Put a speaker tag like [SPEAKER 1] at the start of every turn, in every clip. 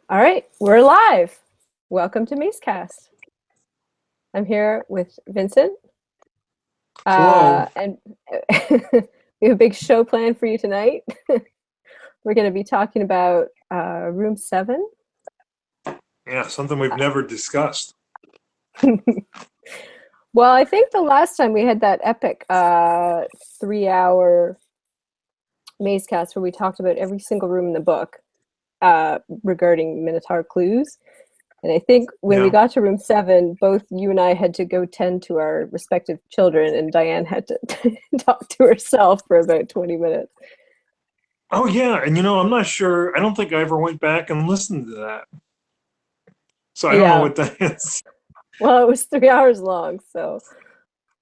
[SPEAKER 1] All right, we're live. Welcome to Mazecast. I'm here with Vincent,
[SPEAKER 2] Hello.
[SPEAKER 1] and we have a big show planned for you tonight. We're going to be talking about Room 7.
[SPEAKER 2] Yeah, something we've never discussed.
[SPEAKER 1] Well, I think the last time we had that epic 3-hour Mazecast where we talked about every single room in the book regarding Minotaur clues. And I think when we
[SPEAKER 2] Yeah.
[SPEAKER 1] got to room 7, both you and I had to go tend to our respective children, and Diane had to talk to herself for about 20 minutes.
[SPEAKER 2] Oh, yeah. And I'm not sure. I don't think I ever went back and listened to that. So I don't know
[SPEAKER 1] Yeah,
[SPEAKER 2] what that is.
[SPEAKER 1] well, it was 3 hours long, so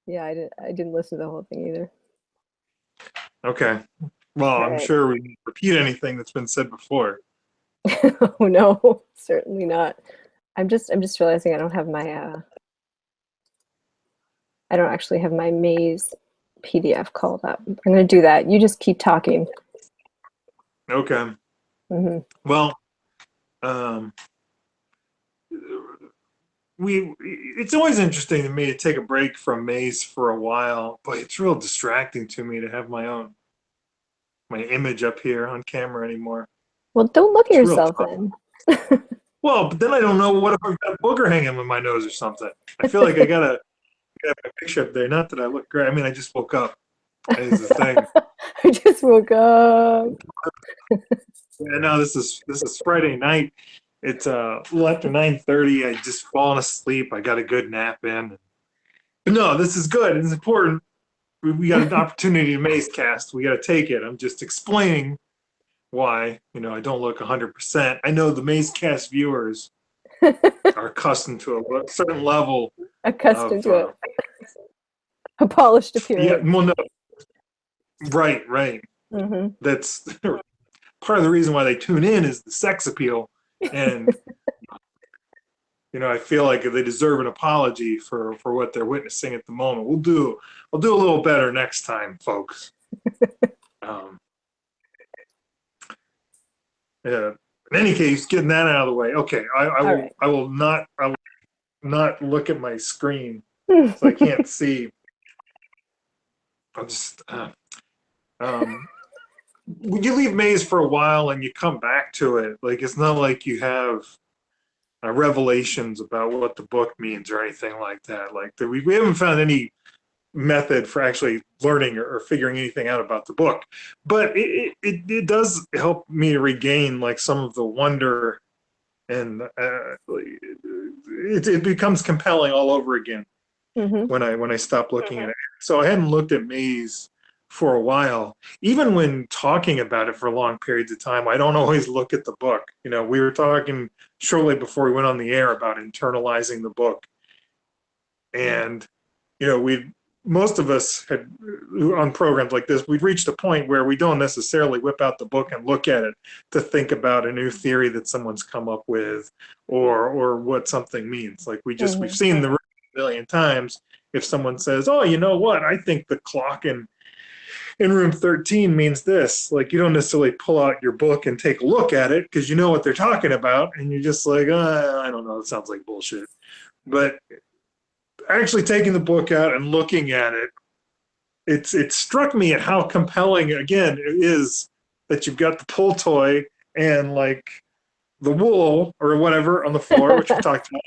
[SPEAKER 1] yeah, I didn't listen to the whole thing either.
[SPEAKER 2] Okay. Well,
[SPEAKER 1] All
[SPEAKER 2] I'm
[SPEAKER 1] right.
[SPEAKER 2] sure we didn't repeat anything that's been said before.
[SPEAKER 1] Oh no, certainly not. I'm just realizing I don't actually have my maze PDF called up. I'm going to do that. You just keep talking.
[SPEAKER 2] Okay.
[SPEAKER 1] Hmm.
[SPEAKER 2] Well, um, it's always interesting to me to take a break from Maze for a while, but it's real distracting to me to have my image up here on camera anymore.
[SPEAKER 1] Well, don't look at
[SPEAKER 2] It's real
[SPEAKER 1] yourself
[SPEAKER 2] tough.
[SPEAKER 1] then.
[SPEAKER 2] Well, but then I don't know what if I've got a booger hanging in my nose or something. I feel like I gotta have a picture up there. Not that I look great. I mean, I just woke up. Is the thing.
[SPEAKER 1] I just woke up.
[SPEAKER 2] And now this is Friday night. It's a little after 9:30. I just fallen asleep. I got a good nap in. But no, this is good. It's important. We got an opportunity to Mazecast. We got to take it. I'm just explaining why I don't look 100%. I know the Mazecast viewers are accustomed to a certain level
[SPEAKER 1] Accustomed
[SPEAKER 2] of
[SPEAKER 1] to a polished
[SPEAKER 2] yeah.
[SPEAKER 1] appearance.
[SPEAKER 2] Well, no, right.
[SPEAKER 1] Hmm.
[SPEAKER 2] That's part of the reason why they tune in is the sex appeal, and I feel like they deserve an apology for what they're witnessing at the moment. I'll do a little better next time, folks. Um, yeah. In any case, getting that out of the way. Okay, I
[SPEAKER 1] All
[SPEAKER 2] will
[SPEAKER 1] right.
[SPEAKER 2] I will not look at my screen so I can't see. I'll just when you leave Maze for a while and you come back to it, like it's not like you have revelations about what the book means or anything like that. Like we haven't found any method for actually learning or figuring anything out about the book, but it does help me regain like some of the wonder, and it becomes compelling all over again
[SPEAKER 1] Hmm.
[SPEAKER 2] when I stop looking at it. So I hadn't looked at Maze for a while. Even when talking about it for long periods of time, I don't always look at the book. We were talking shortly before we went on the air about internalizing the book, and we most of us had on programs like this, we'd reached a point where we don't necessarily whip out the book and look at it to think about a new theory that someone's come up with, or what something means. Like we've
[SPEAKER 1] Hmm.
[SPEAKER 2] seen the room a million times. If someone says, oh, you know what, I think the clock in room 13 means this, like you don't necessarily pull out your book and take a look at it because you know what they're talking about, and you're just like, I don't know, it sounds like bullshit. But actually taking the book out and looking at it, it struck me at how compelling again it is that you've got the pull toy and like the wool or whatever on the floor, which we talked about,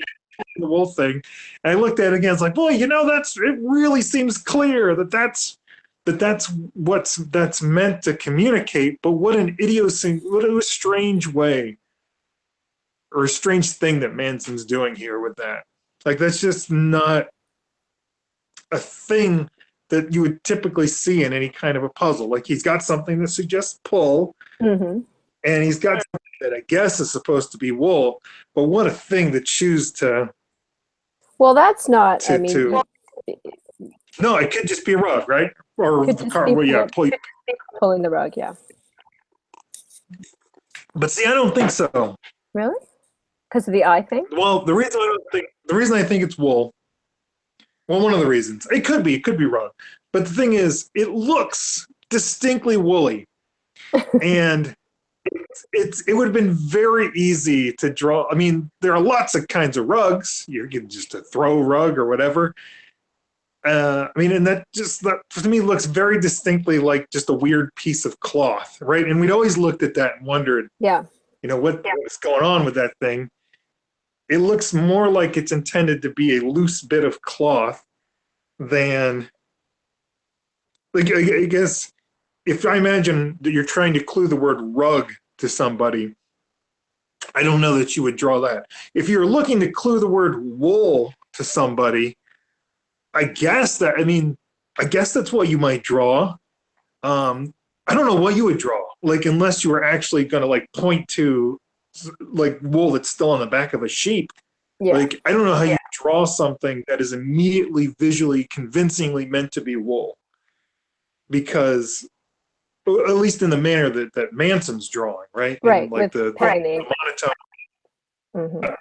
[SPEAKER 2] the wool thing. And I looked at it again. It's like, boy, it really seems clear that's that's meant to communicate. But what what a strange way or a strange thing that Manson's doing here with that. Like that's just not a thing that you would typically see in any kind of a puzzle. Like he's got something that suggests pull,
[SPEAKER 1] Hmm.
[SPEAKER 2] and he's got something that I guess is supposed to be wool. But what a thing to choose
[SPEAKER 1] Well, that's not. I mean,
[SPEAKER 2] to.
[SPEAKER 1] it
[SPEAKER 2] No, it could just be a rug, right? Or
[SPEAKER 1] could
[SPEAKER 2] the
[SPEAKER 1] just
[SPEAKER 2] car.
[SPEAKER 1] be
[SPEAKER 2] Well, yeah, pull.
[SPEAKER 1] pulling the rug. Yeah.
[SPEAKER 2] But see, I don't think so.
[SPEAKER 1] Really? Because of the eye thing?
[SPEAKER 2] Well, the reason I think it's wool. Well, one of the reasons it could be rug. But the thing is, it looks distinctly woolly, and it would have been very easy to draw. I mean, there are lots of kinds of rugs. You can just a throw rug or whatever. I mean, and that to me looks very distinctly like just a weird piece of cloth, right? And we'd always looked at that and wondered,
[SPEAKER 1] Yeah.
[SPEAKER 2] what's going on with that thing. It looks more like it's intended to be a loose bit of cloth than, like, I guess, if I imagine that you're trying to clue the word rug to somebody, I don't know that you would draw that. If you're looking to clue the word wool to somebody, I guess that's what you might draw. I don't know what you would draw, like, unless you were actually going to like point to like wool that's still on the back of a sheep.
[SPEAKER 1] Yeah.
[SPEAKER 2] Like, I don't know how you draw something that is immediately visually convincingly meant to be wool, because at least in the manner that Manson's drawing, right?
[SPEAKER 1] Right.
[SPEAKER 2] In like
[SPEAKER 1] With
[SPEAKER 2] the monotone.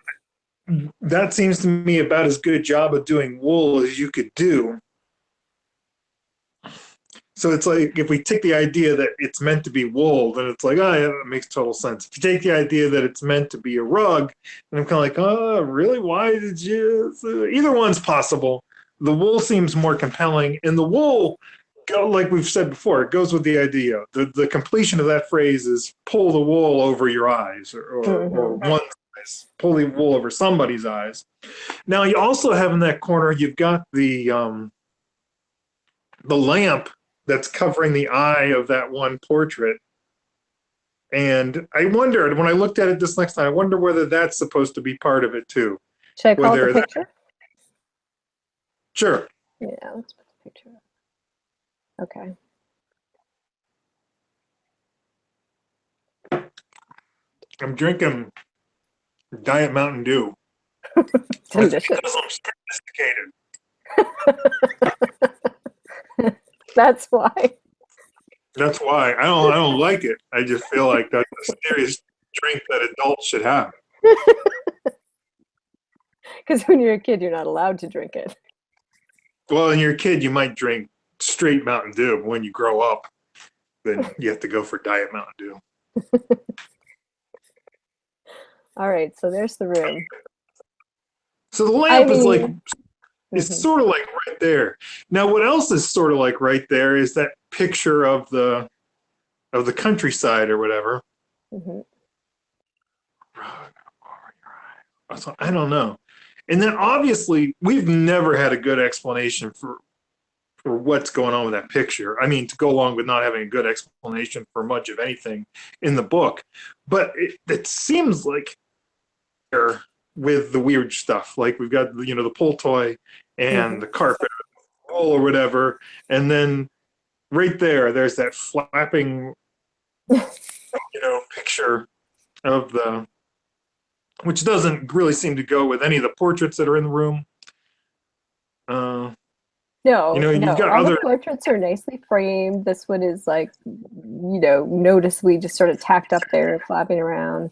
[SPEAKER 2] That seems to me about as good a job of doing wool as you could do. So it's like, if we take the idea that it's meant to be wool, then it's like, oh yeah, that makes total sense. If you take the idea that it's meant to be a rug, then I'm kind of like, oh, really? Why did you? So either one's possible. The wool seems more compelling, and the wool, like we've said before, it goes with the idea. The completion of that phrase is pull the wool over your eyes, or one's eyes, pull the wool over somebody's eyes. Now you also have in that corner, you've got the lamp that's covering the eye of that one portrait. And I wondered, when I looked at it this next time, I wonder whether that's supposed to be part of it too.
[SPEAKER 1] Should I call it the picture?
[SPEAKER 2] Sure.
[SPEAKER 1] Yeah, let's put the picture up. Okay.
[SPEAKER 2] I'm drinking Diet Mountain Dew.
[SPEAKER 1] Delicious.
[SPEAKER 2] Because I'm sophisticated.
[SPEAKER 1] That's why.
[SPEAKER 2] That's why. I don't like it. I just feel like that's a serious drink that adults should have.
[SPEAKER 1] Because when you're a kid, you're not allowed to drink it.
[SPEAKER 2] Well, when you're a kid, you might drink straight Mountain Dew. But when you grow up, then you have to go for Diet Mountain Dew.
[SPEAKER 1] All right, so there's the room.
[SPEAKER 2] So the lamp is like, it's sort of like right there. Now, what else is sort of like right there is that picture of the countryside or whatever. I don't know. And then obviously, we've never had a good explanation for what's going on with that picture. I mean, to go along with not having a good explanation for much of anything in the book. But it seems like with the weird stuff, like we've got the pull toy and the carpet roll or whatever, and then right there's that flapping picture of which doesn't really seem to go with any of the portraits that are in the room.
[SPEAKER 1] No,
[SPEAKER 2] you've got
[SPEAKER 1] all
[SPEAKER 2] other
[SPEAKER 1] the portraits are nicely framed. This one is like, noticeably just sort of tacked up there, flapping around.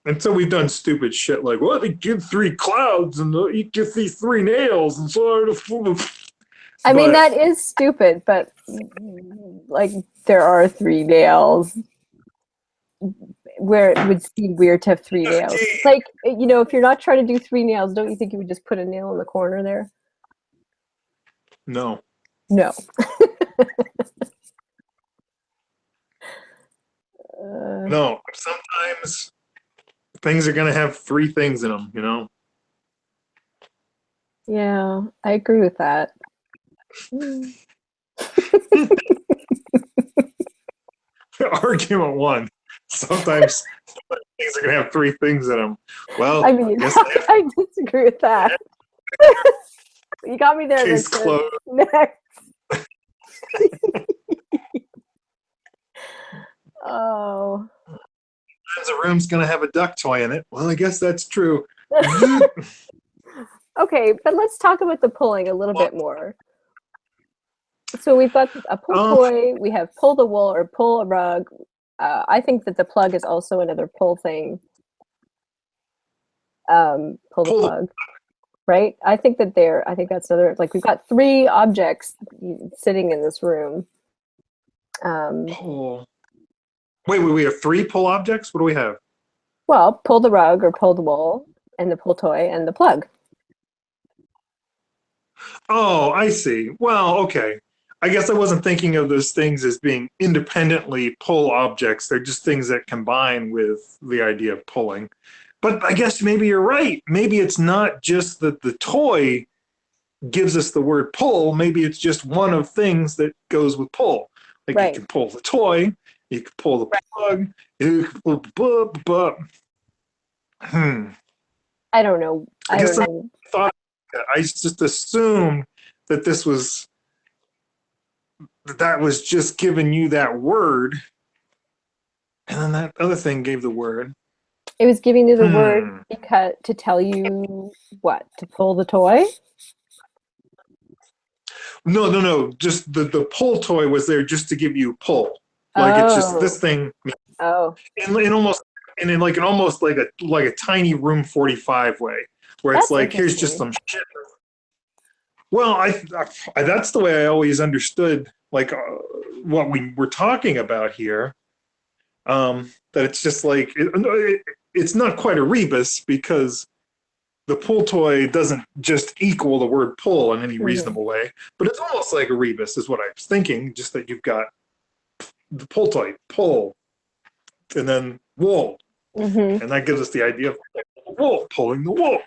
[SPEAKER 2] And so we've done stupid shit like, well, they give 3 clouds and you give these 3 nails and sort of.
[SPEAKER 1] I mean, that is stupid, but like there are 3 nails. Where it would seem weird to have 3 nails. Like, if you're not trying to do 3 nails, don't you think you would just put a nail in the corner there?
[SPEAKER 2] No.
[SPEAKER 1] No.
[SPEAKER 2] No. Sometimes things are going to have 3 things in them,
[SPEAKER 1] Yeah, I agree with that.
[SPEAKER 2] Argument 1. Sometimes things are going to have 3 things in them. Well,
[SPEAKER 1] I mean, I disagree with that. You got me there.
[SPEAKER 2] Case closed.
[SPEAKER 1] Next. Oh.
[SPEAKER 2] The room's going to have a duck toy in it. Well, I guess that's true.
[SPEAKER 1] Okay, but let's talk about the pulling a little bit more. So we've got a pull toy. We have pull the wool or pull a rug. I think that the plug is also another pull thing. Pull the plug. Right? I think that's another, like, we've got 3 objects sitting in this room.
[SPEAKER 2] Pull. Wait, we have 3 pull objects? What do we have?
[SPEAKER 1] Well, pull the rug or pull the wool, and the pull toy and the plug.
[SPEAKER 2] Oh, I see. Well, okay. I guess I wasn't thinking of those things as being independently pull objects. They're just things that combine with the idea of pulling. But I guess maybe you're right. Maybe it's not just that the toy gives us the word pull. Maybe it's just one of things that goes with pull. Like you
[SPEAKER 1] Right.
[SPEAKER 2] can pull the toy, you can pull the plug, you can pull the
[SPEAKER 1] I don't know.
[SPEAKER 2] I
[SPEAKER 1] I don't
[SPEAKER 2] guess I
[SPEAKER 1] know.
[SPEAKER 2] thought I just assumed that that was just giving you that word, and then that other thing gave the word.
[SPEAKER 1] It was giving you the word because to tell you what? To pull the toy?
[SPEAKER 2] No. Just the pull toy was there just to give you pull. Like it's just this
[SPEAKER 1] Oh.
[SPEAKER 2] thing
[SPEAKER 1] Oh.
[SPEAKER 2] in almost and in like an almost like a tiny room 45 way, where it's
[SPEAKER 1] That's
[SPEAKER 2] like here's just
[SPEAKER 1] interesting.
[SPEAKER 2] some shit. Well, I that's the way I always understood like what we were talking about here. That it's just like it's not quite a rebus because the pull toy doesn't just equal the word pull in any reasonable way, but it's almost like a rebus is what I was thinking, just that you've got the pull toy, pull, and then wool.
[SPEAKER 1] Mm-hmm.
[SPEAKER 2] And that gives us the idea of wool, pulling the wool.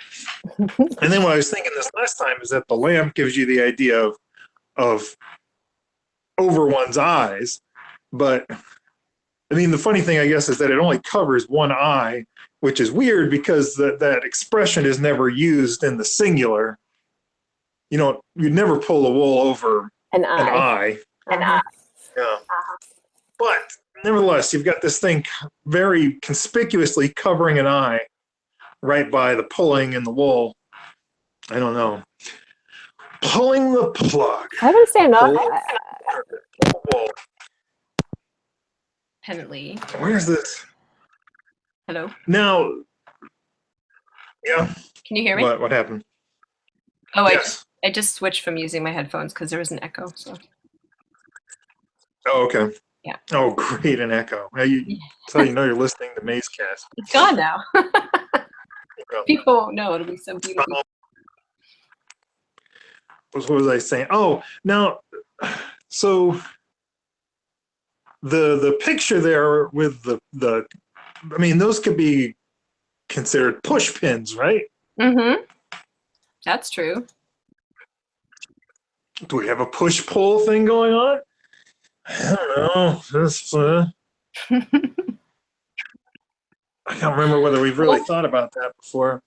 [SPEAKER 2] And then what I was thinking this last time is that the lamp gives you the idea of over one's eyes. But I mean, the funny thing, I guess, is that it only covers one eye, which is weird because that expression is never used in the singular. You know, you'd never pull the wool over
[SPEAKER 1] An
[SPEAKER 2] an
[SPEAKER 1] eye.
[SPEAKER 2] eye.
[SPEAKER 1] Uh-huh.
[SPEAKER 2] Yeah. But nevertheless, you've got this thing very conspicuously covering an eye right by the pulling in the wool. I don't know. Pulling the plug.
[SPEAKER 1] I would say not.
[SPEAKER 2] Pulling the wool.
[SPEAKER 3] Independently.
[SPEAKER 2] Where's this?
[SPEAKER 3] Hello?
[SPEAKER 2] Now, yeah.
[SPEAKER 3] Can you hear me?
[SPEAKER 2] What happened?
[SPEAKER 3] Oh,
[SPEAKER 2] Yes.
[SPEAKER 3] I just switched from using my headphones because there was an echo. So
[SPEAKER 2] Oh, okay.
[SPEAKER 3] Yeah.
[SPEAKER 2] Oh, great, an echo. Now that's how you know you're listening to Mazecast.
[SPEAKER 3] it's gone now. People won't know. It'll be so beautiful.
[SPEAKER 2] What was I saying? Oh, now, so the picture there with the I mean, those could be considered push pins, right?
[SPEAKER 3] Mm-hmm. That's true.
[SPEAKER 2] Do we have a push-pull thing going on? I don't know. I can't remember whether we've really thought about that before.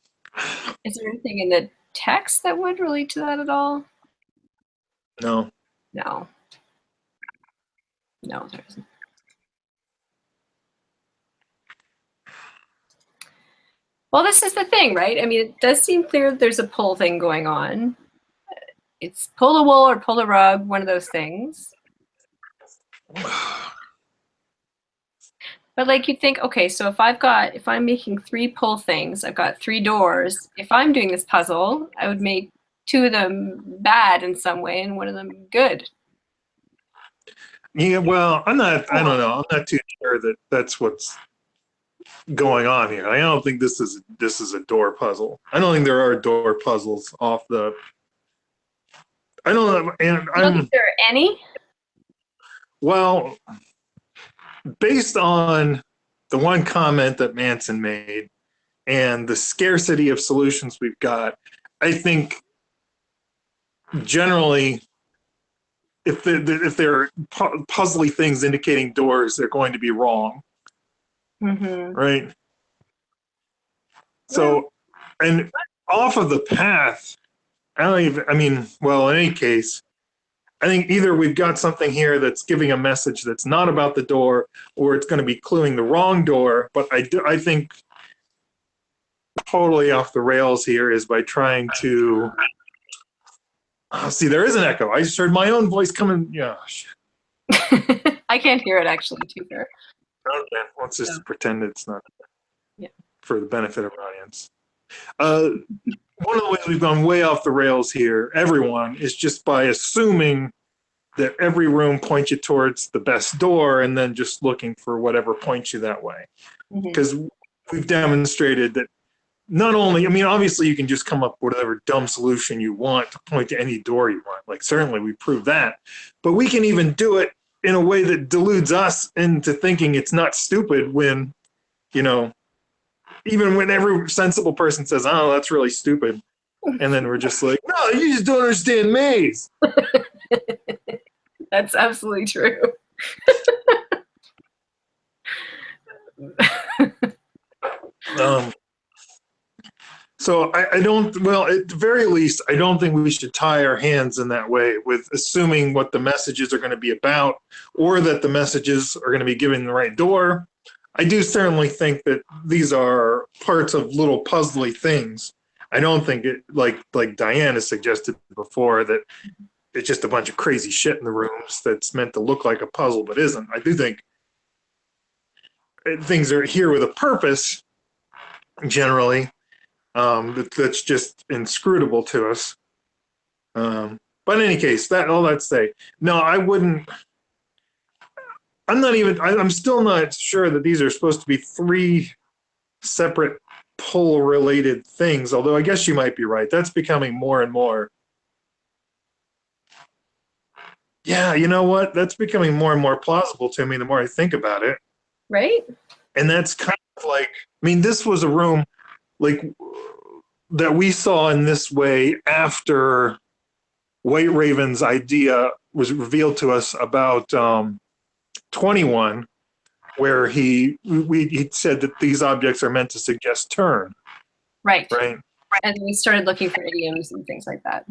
[SPEAKER 3] Is there anything in the text that would relate to that at all?
[SPEAKER 2] No.
[SPEAKER 3] No. No, there isn't. Well, this is the thing, right? I mean, it does seem clear that there's a pull thing going on. It's pull the wool or pull the rug, one of those things. But like you'd think, okay, so if I'm making 3 pull things, I've got 3 doors. If I'm doing this puzzle, I would make 2 of them bad in some way and 1 of them good.
[SPEAKER 2] Yeah, well, I don't know. I'm not too sure that that's what's going on here. I don't think this is a door puzzle. I don't think there are door puzzles off the. I don't know, and
[SPEAKER 3] You don't think there are any?
[SPEAKER 2] Well, based on the one comment that Manson made and the scarcity of solutions we've got, I think generally, if there are puzzly things indicating doors, they're going to be wrong.
[SPEAKER 3] Mm-hmm.
[SPEAKER 2] Right? So, and off of the path, well, in any case, I think either we've got something here that's giving a message that's not about the door, or it's going to be cluing the wrong door. But I think totally off the rails here is by trying to. Oh, see, there is an echo. I just heard my own voice coming. Yeah, shit.
[SPEAKER 3] I can't hear it actually, too fair.
[SPEAKER 2] Okay, let's just pretend it's not.
[SPEAKER 3] Yeah.
[SPEAKER 2] For the benefit of our audience. One of the ways we've gone way off the rails here, everyone, is just by assuming that every room points you towards the best door, and then just looking for whatever points you that way. Because we've demonstrated that not only, I mean, obviously you can just come up with whatever dumb solution you want to point to any door you want. Like, certainly we proved that. But we can even do it in a way that deludes us into thinking it's not stupid when, you know, even when every sensible person says, oh, that's really stupid. And then we're just like, no, you just don't understand maze.
[SPEAKER 3] That's absolutely true.
[SPEAKER 2] So I don't, well, at the very least, I don't think we should tie our hands in that way with assuming what the messages are going to be about, or that the messages are going to be given the right door. I do certainly think that these are parts of little puzzly things. I don't think it, like Diane has suggested before, that it's just a bunch of crazy shit in the rooms that's meant to look like a puzzle but isn't. I do think things are here with a purpose, generally. That's just inscrutable to us. But in any case, all that say, no, I wouldn't. I'm still not sure that these are supposed to be 3 separate pull-related things. Although I guess you might be right. That's becoming more and more. Yeah, you know what? That's becoming more and more plausible to me the more I think about it.
[SPEAKER 3] Right?
[SPEAKER 2] And that's kind of like, I mean, this was a room like that we saw in this way after White Raven's idea was revealed to us about 21, where he said that these objects are meant to suggest turn.
[SPEAKER 3] Right.
[SPEAKER 2] Right.
[SPEAKER 3] And we started looking for idioms and things like that.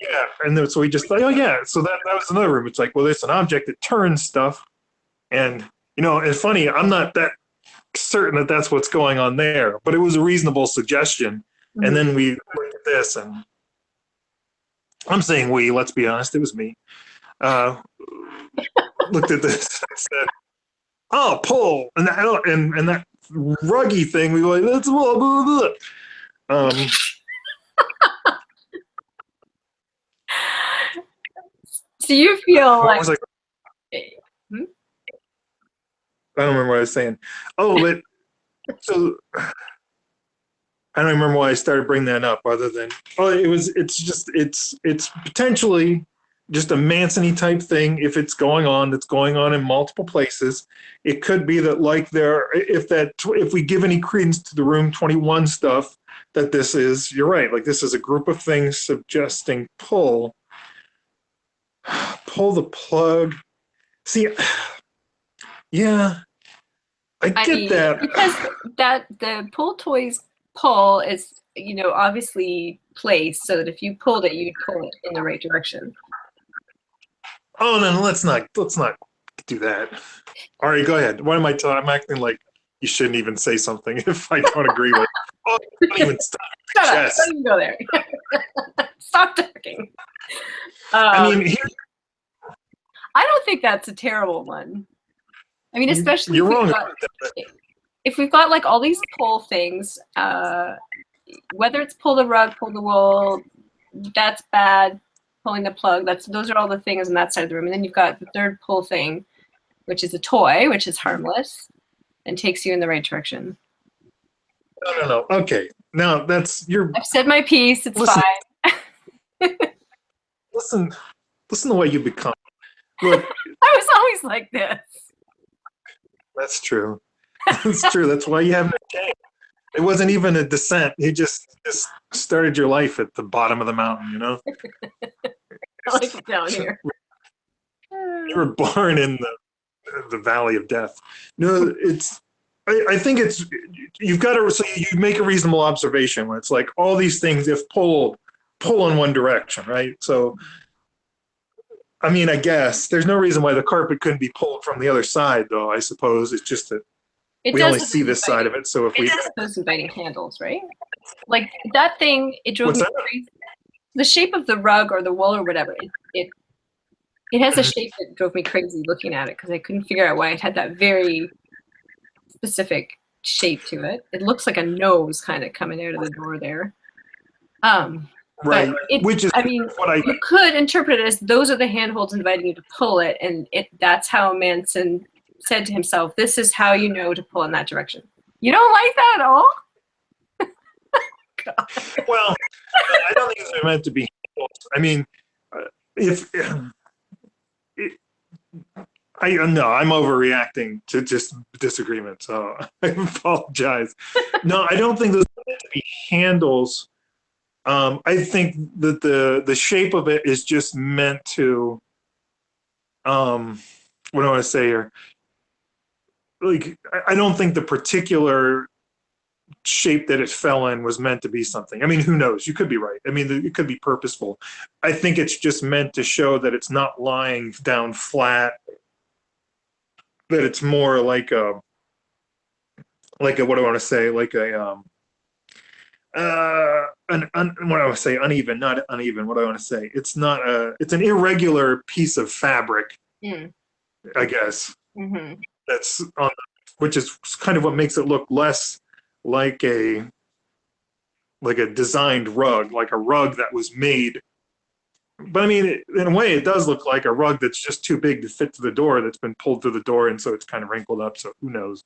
[SPEAKER 2] Yeah, and then, so we just thought, oh yeah, so that was another room. It's like, well, there's an object that turns stuff, and you know, it's funny. I'm not that certain that that's what's going on there, but it was a reasonable suggestion. And then we looked at this, and I'm saying we, let's be honest, it was me. Looked at this and said, oh, pull. And that ruggy thing, we were like, that's blah, blah, blah.
[SPEAKER 3] So you feel like,
[SPEAKER 2] I don't remember what I was saying. Oh, but so I don't remember why I started bringing that up, other than it's potentially just a Manson-y type thing. If it's going on, that's going on in multiple places. It could be that, like, if we give any credence to the Room 21 stuff, that this is, you're right, like this is a group of things suggesting pull the plug. See, yeah, I mean, that.
[SPEAKER 3] Because the pull toys pull is, you know, obviously placed so that if you pulled it, you'd pull it in the right direction.
[SPEAKER 2] Oh no, let's not do that. All right, go ahead. Why am I I'm acting like you shouldn't even say something if I don't agree with. Oh, don't even stop.
[SPEAKER 3] Shut up! Don't even go there. Stop talking.
[SPEAKER 2] I mean,
[SPEAKER 3] I don't think that's a terrible one. I mean, especially if we've got like all these pull things, whether it's pull the rug, pull the wool, that's bad. Pulling the plug, those are all the things on that side of the room. And then you've got the third pull thing, which is a toy, which is harmless and takes you in the right direction.
[SPEAKER 2] No. Okay. Now I've
[SPEAKER 3] said my piece. It's fine.
[SPEAKER 2] listen to what you become. Look,
[SPEAKER 3] I was always like this.
[SPEAKER 2] That's true. That's true. That's why you haven't changed. It wasn't even a descent. You just started your life at the bottom of the mountain, you know?
[SPEAKER 3] I like it down here.
[SPEAKER 2] You were born in the valley of death. No, I think you've got to, so you make a reasonable observation when it's like all these things, if pull in one direction, right? So, I mean, I guess there's no reason why the carpet couldn't be pulled from the other side, though, I suppose. It's just that we only see this side of it. So if we
[SPEAKER 3] have those inviting handles, right? Like that thing, it drove me crazy. The shape of the rug or the wool or whatever, it has a shape that drove me crazy looking at it because I couldn't figure out why it had that very specific shape to it. It looks like a nose kind of coming out of the door there.
[SPEAKER 2] Right.
[SPEAKER 3] Which is, what you could interpret it as those are the handholds inviting you to pull it, and that's how Manson said to himself, "This is how you know to pull in that direction." You don't like that at all?
[SPEAKER 2] God. Well, I don't think it's meant to be handholds. I mean, I'm overreacting to just disagreement, so I apologize. No, I don't think those are meant to be handles. I think that the shape of it is just meant to, what do I want to say here? Like, I don't think the particular shape that it fell in was meant to be something. I mean, who knows? You could be right. I mean, it could be purposeful. I think it's just meant to show that it's not lying down flat, that it's more like a what do I want to say? Like a, what do I want to say? Uneven, not uneven. What do I want to say? It's not it's an irregular piece of fabric, I guess.
[SPEAKER 3] Mm-hmm.
[SPEAKER 2] That's on, which is kind of what makes it look less like a designed rug, like a rug that was made. But I mean, in a way, it does look like a rug that's just too big to fit to the door, that's been pulled through the door, and so it's kind of wrinkled up. So who knows?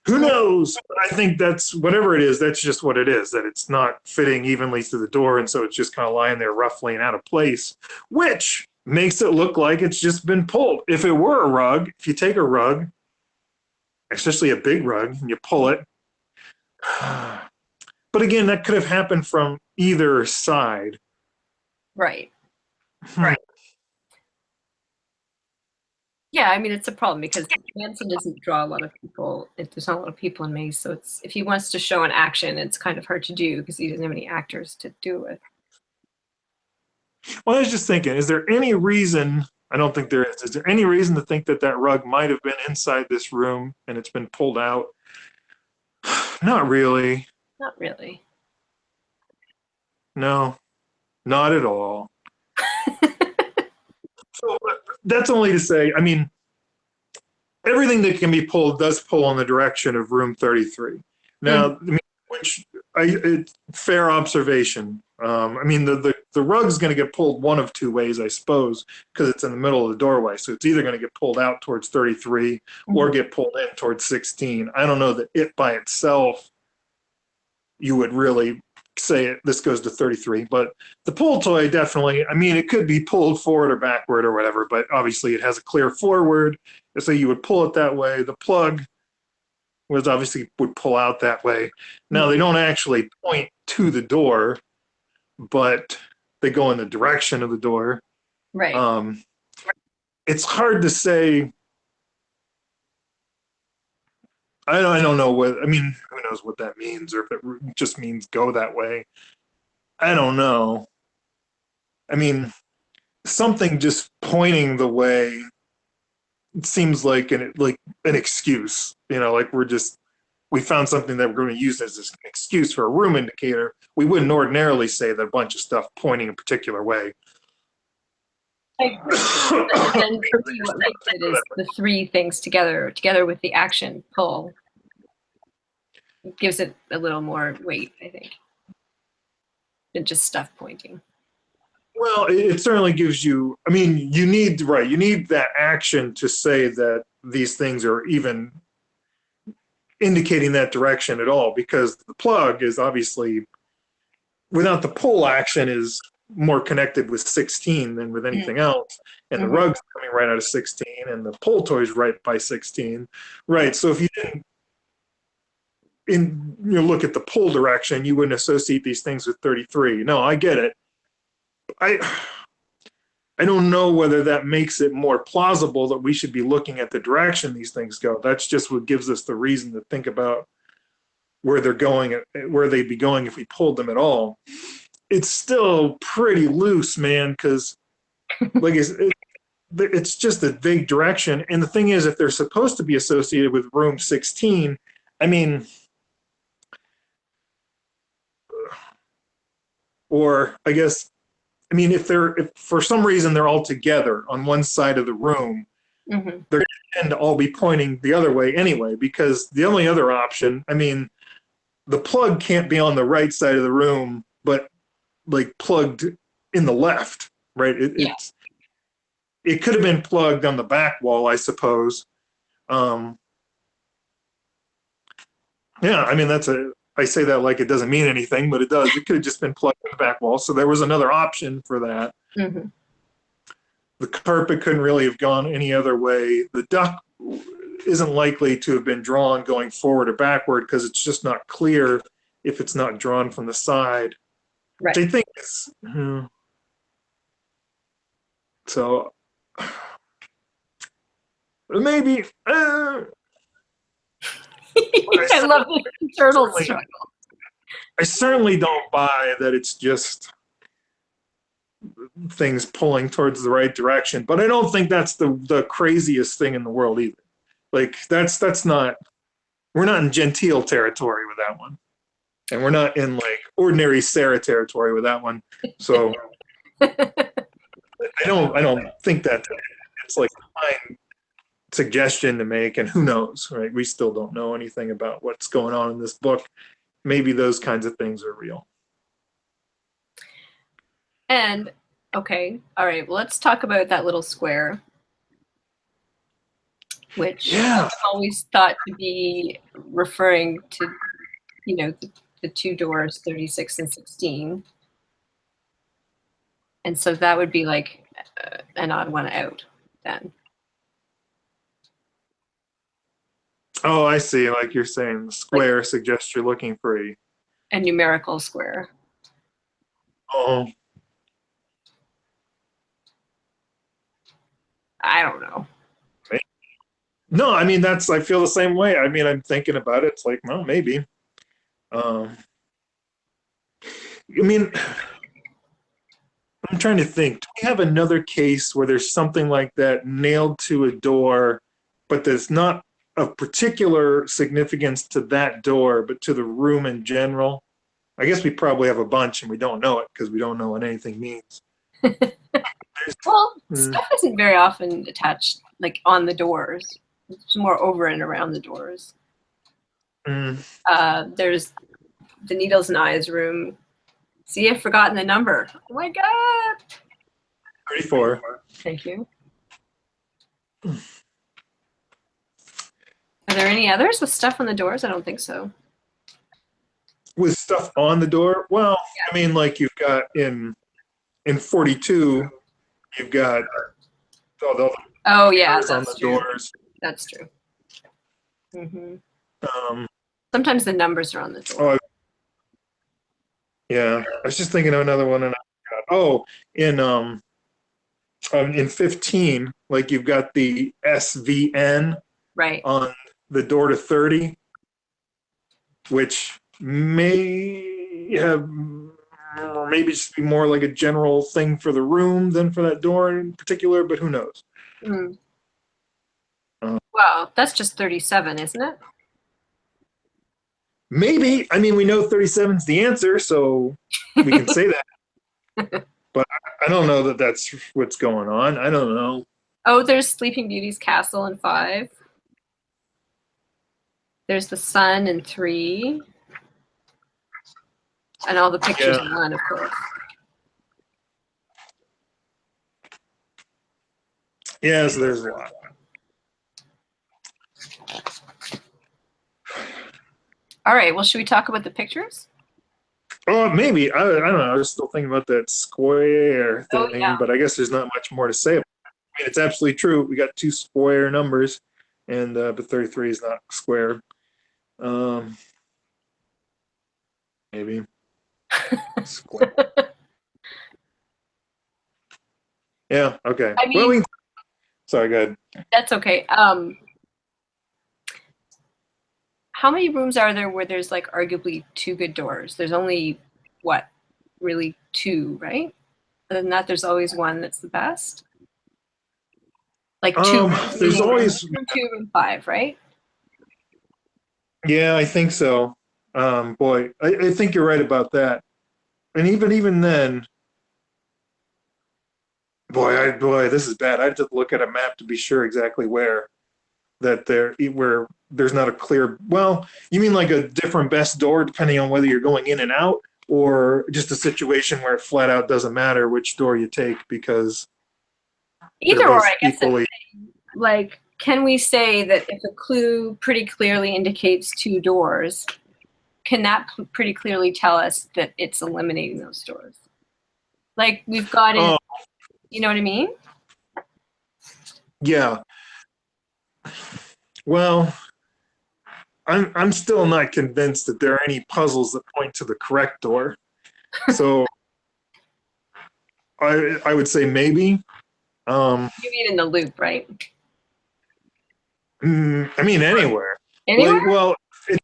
[SPEAKER 2] Who knows? But I think that's, whatever it is, that's just what it is, that it's not fitting evenly through the door, and so it's just kind of lying there roughly and out of place, which makes it look like it's just been pulled. If it were a rug, if you take a rug, especially a big rug, and you pull it, but again, that could have happened from either side.
[SPEAKER 3] Right. Right. Yeah, I mean, it's a problem because Manson doesn't draw a lot of people. There's not a lot of people in Maze, so it's, if he wants to show an action, it's kind of hard to do because he doesn't have any actors to do it.
[SPEAKER 2] Well, I was just thinking, is there any reason, I don't think there is there any reason to think that that rug might have been inside this room and it's been pulled out? Not really.
[SPEAKER 3] Not really.
[SPEAKER 2] No, not at all. So that's only to say, I mean, everything that can be pulled does pull in the direction of room 33. Now, I mean, it's fair observation. I mean, the rug's going to get pulled one of two ways, I suppose, because it's in the middle of the doorway. So it's either going to get pulled out towards 33 or get pulled in towards 16. I don't know that it by itself, you would really say this goes to 33, but the pull toy definitely, I mean, it could be pulled forward or backward or whatever, but obviously it has a clear forward, so you would pull it that way. The plug was obviously would pull out that way. Now they don't actually point to the door, but they go in the direction of the door.
[SPEAKER 3] Right.
[SPEAKER 2] It's hard to say. I don't know what, I mean, who knows what that means, or if it just means go that way. I don't know. I mean, something just pointing the way, it seems like an excuse, like we found something that we're going to use as an excuse for a room indicator. We wouldn't ordinarily say that a bunch of stuff pointing a particular way.
[SPEAKER 3] I agree. And for me, what makes it is the three things together with the action pull. It gives it a little more weight, I think, than just stuff pointing.
[SPEAKER 2] Well, it certainly gives you, I mean, you need that action to say that these things are even indicating that direction at all, because the plug is obviously, without the pull action, is more connected with 16 than with anything else. And the rug's coming right out of 16, and the pull toy's right by 16. Right. So if you didn't look at the pull direction, you wouldn't associate these things with 33. No, I get it. I don't know whether that makes it more plausible that we should be looking at the direction these things go. That's just what gives us the reason to think about where they're going, where they'd be going if we pulled them at all. It's still pretty loose, man, because like it's just a vague direction. And the thing is, if they're supposed to be associated with room 16, I mean, or I guess, I mean, if for some reason they're all together on one side of the room, they're going to tend to all be pointing the other way anyway, because the only other option, I mean, the plug can't be on the right side of the room, but like plugged in the left, right? It could have been plugged on the back wall, I suppose. Yeah, I mean, I say that like it doesn't mean anything, but it does. It could have just been plugged in the back wall. So there was another option for that.
[SPEAKER 1] Mm-hmm.
[SPEAKER 2] The carpet couldn't really have gone any other way. The duct isn't likely to have been drawn going forward or backward because it's just not clear if it's not drawn from the side.
[SPEAKER 1] Right.
[SPEAKER 2] Which I think is, so maybe,
[SPEAKER 3] I love the internal struggle.
[SPEAKER 2] I certainly don't buy that it's just things pulling towards the right direction, but I don't think that's the craziest thing in the world either. Like that's not, we're not in genteel territory with that one, and we're not in like ordinary Sarah territory with that one. So I don't think that it's like a fine suggestion to make, and who knows, right? We still don't know anything about what's going on in this book. Maybe those kinds of things are real.
[SPEAKER 3] And okay, all right. Well, let's talk about that little square, which I've always thought to be referring to, you know, the two doors, 36 and 16. And so that would be like an odd one out then.
[SPEAKER 2] Oh, I see. Like you're saying, the square suggests you're looking for
[SPEAKER 3] a numerical square.
[SPEAKER 2] Oh.
[SPEAKER 3] I don't know.
[SPEAKER 2] No, I mean, I feel the same way. I mean, I'm thinking about it. It's like, well, maybe. I mean, I'm trying to think. Do we have another case where there's something like that nailed to a door, but there's not of particular significance to that door, but to the room in general? I guess we probably have a bunch and we don't know it because we don't know what anything means.
[SPEAKER 3] Well, stuff isn't very often attached, like on the doors. It's more over and around the doors. There's the needles and eyes room. See, I've forgotten the number. Oh my God.
[SPEAKER 2] 34.
[SPEAKER 3] Thank you. Are there any others with stuff on the doors? I don't think so.
[SPEAKER 2] With stuff on the door? Well, yeah. I mean, like you've got in 42, you've got all the
[SPEAKER 3] that's
[SPEAKER 2] on the
[SPEAKER 3] true.
[SPEAKER 2] doors.
[SPEAKER 3] That's true. Mm-hmm. Sometimes the numbers are on the door.
[SPEAKER 2] Oh, yeah. I was just thinking of another one, and in 15, like you've got the SVN
[SPEAKER 3] right
[SPEAKER 2] on the door to 30, which may have, or maybe just be more like a general thing for the room than for that door in particular, but who knows?
[SPEAKER 3] Mm. Well, that's just 37, isn't it?
[SPEAKER 2] Maybe. I mean, we know 37 is the answer, so we can say that. But I don't know that that's what's going on. I don't know.
[SPEAKER 3] Oh, there's Sleeping Beauty's castle in 5. There's the sun in 3. And all the pictures in 1, of course.
[SPEAKER 2] Yes, there's a lot.
[SPEAKER 3] All right. Well, should we talk about the pictures?
[SPEAKER 2] Oh, maybe. I don't know. I was still thinking about that square thing, but I guess there's not much more to say about it. I mean, it's absolutely true. We got 2 square numbers, and but 33 is not square. Maybe. Square. Yeah. Okay.
[SPEAKER 3] I mean,
[SPEAKER 2] sorry. Go ahead.
[SPEAKER 3] That's okay. How many rooms are there where there's like arguably 2 good doors? There's only really 2, right? Other than that, there's always one that's the best. Like 2.
[SPEAKER 2] There's always
[SPEAKER 3] room 2 and 5, right?
[SPEAKER 2] Yeah, I think so. Boy, I think you're right about that. And even then, boy, this is bad. I have to look at a map to be sure exactly where there's not a clear. Well, you mean like a different best door depending on whether you're going in and out, or just a situation where it flat out doesn't matter which door you take because
[SPEAKER 3] either or, I guess.
[SPEAKER 2] equally.
[SPEAKER 3] Like, can we say that if a clue pretty clearly indicates 2 doors, can that pretty clearly tell us that it's eliminating those doors? Like, we've got it, you know what I mean?
[SPEAKER 2] Yeah. Well, I'm still not convinced that there are any puzzles that point to the correct door. So I would say maybe.
[SPEAKER 3] You mean in the loop, right?
[SPEAKER 2] I mean anywhere.
[SPEAKER 3] Anywhere?
[SPEAKER 2] Like,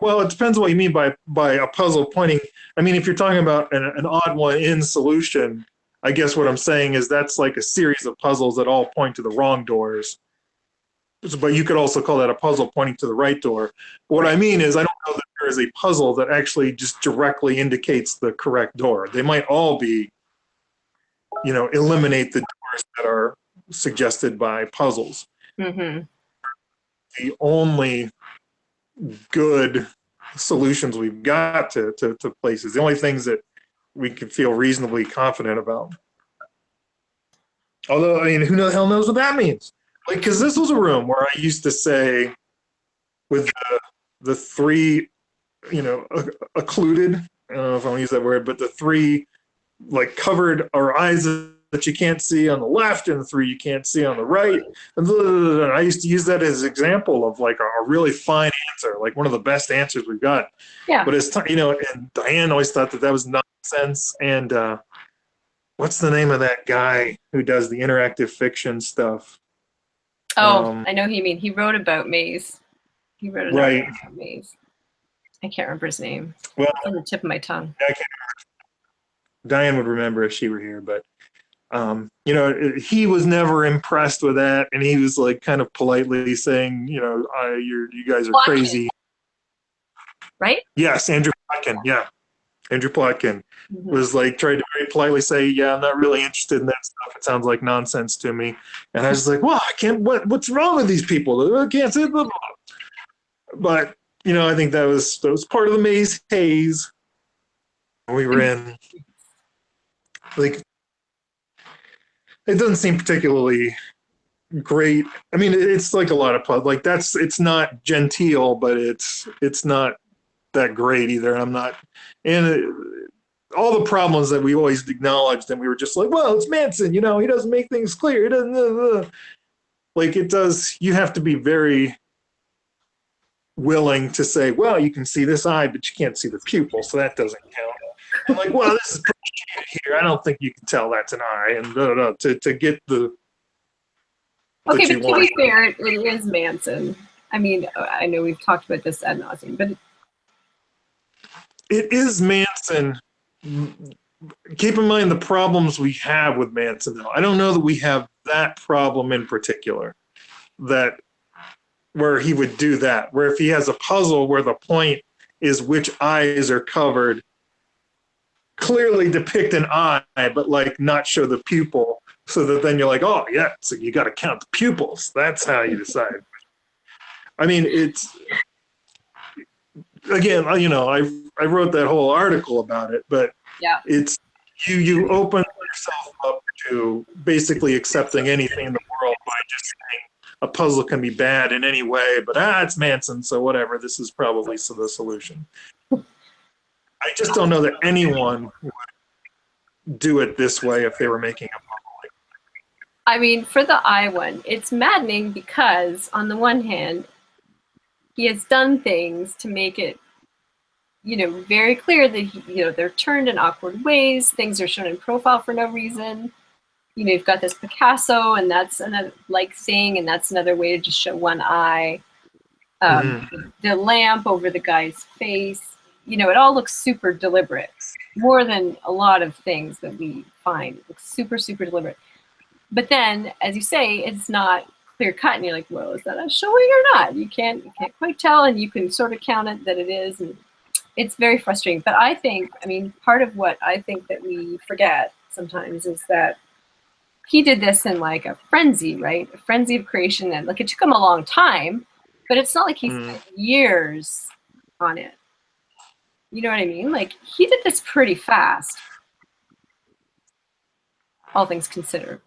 [SPEAKER 2] well, it depends what you mean by a puzzle pointing. I mean, if you're talking about an odd one in solution, I guess what I'm saying is that's like a series of puzzles that all point to the wrong doors. But you could also call that a puzzle pointing to the right door. What I mean is I don't know that there is a puzzle that actually just directly indicates the correct door. They might all be, eliminate the doors that are suggested by puzzles.
[SPEAKER 3] Mm-hmm.
[SPEAKER 2] The only good solutions we've got to places, the only things that we can feel reasonably confident about. Although, I mean, who the hell knows what that means? Like, because this was a room where I used to say with the 3, occluded, I don't know if I want to use that word, but the 3 like covered our eyes that you can't see on the left and the 3 you can't see on the right. And I used to use that as an example of like a really fine answer, like one of the best answers we've got.
[SPEAKER 3] Yeah.
[SPEAKER 2] But it's, and Diane always thought that was nonsense. And what's the name of that guy who does the interactive fiction stuff?
[SPEAKER 3] Oh, I know who you mean. He wrote about Maze. He wrote an article about Maze. I can't remember his name.
[SPEAKER 2] Well,
[SPEAKER 3] it's on the tip of my tongue.
[SPEAKER 2] I can't remember. Diane would remember if she were here, but he was never impressed with that, and he was like kind of politely saying, you guys are crazy.
[SPEAKER 3] Right?
[SPEAKER 2] Yes, Andrew Plotkin. Yeah, Andrew Plotkin was like tried to very politely say, "Yeah, I'm not really interested in that stuff. It sounds like nonsense to me." And I was like, "Well, I can't. What's wrong with these people? I can't say blah, blah." But I think that was part of the Maze haze we were in. Like, it doesn't seem particularly great. I mean, it's like a lot of like it's not genteel, but it's not that great either. All the problems that we always acknowledged, and we were just like, well, it's Manson, he doesn't make things clear. He doesn't, like it does. You have to be very willing to say, well, you can see this eye, but you can't see the pupil, so that doesn't count. I'm like, well, this is pretty shaded here. I don't think you can tell that's an eye, and to get the.
[SPEAKER 3] Okay, but to be fair, it is Manson. I mean, I know we've talked about this ad nauseum, but
[SPEAKER 2] it is Manson. Keep in mind the problems we have with Manson, though. I don't know that we have that problem in particular, that where he would do that, where if he has a puzzle where the point is which eyes are covered, clearly depict an eye, but like not show the pupil, so that then you're like, oh yeah, so you got to count the pupils. That's how you decide. I mean, it's, again, I wrote that whole article about it, but
[SPEAKER 3] yeah,
[SPEAKER 2] it's you open yourself up to basically accepting anything in the world by just saying a puzzle can be bad in any way, but it's Manson, so whatever, this is probably the solution. I just don't know that anyone would do it this way if they were making a puzzle.
[SPEAKER 3] I mean, for the eye one, it's maddening because on the one hand, he has done things to make it, very clear that they're turned in awkward ways. Things are shown in profile for no reason. You've got this Picasso, and that's another thing, and that's another way to just show one eye. The lamp over the guy's face. It all looks super deliberate, more than a lot of things that we find. It looks super, super deliberate. But then, as you say, it's not clear cut, and you're like, well, is that a showing or not? You can't quite tell, and you can sort of count it that it is, and it's very frustrating. But I think, part of what I think that we forget sometimes is that he did this in like a frenzy, right? A frenzy of creation, and like it took him a long time, but it's not like he spent years on it. You know what I mean? Like, he did this pretty fast, all things considered.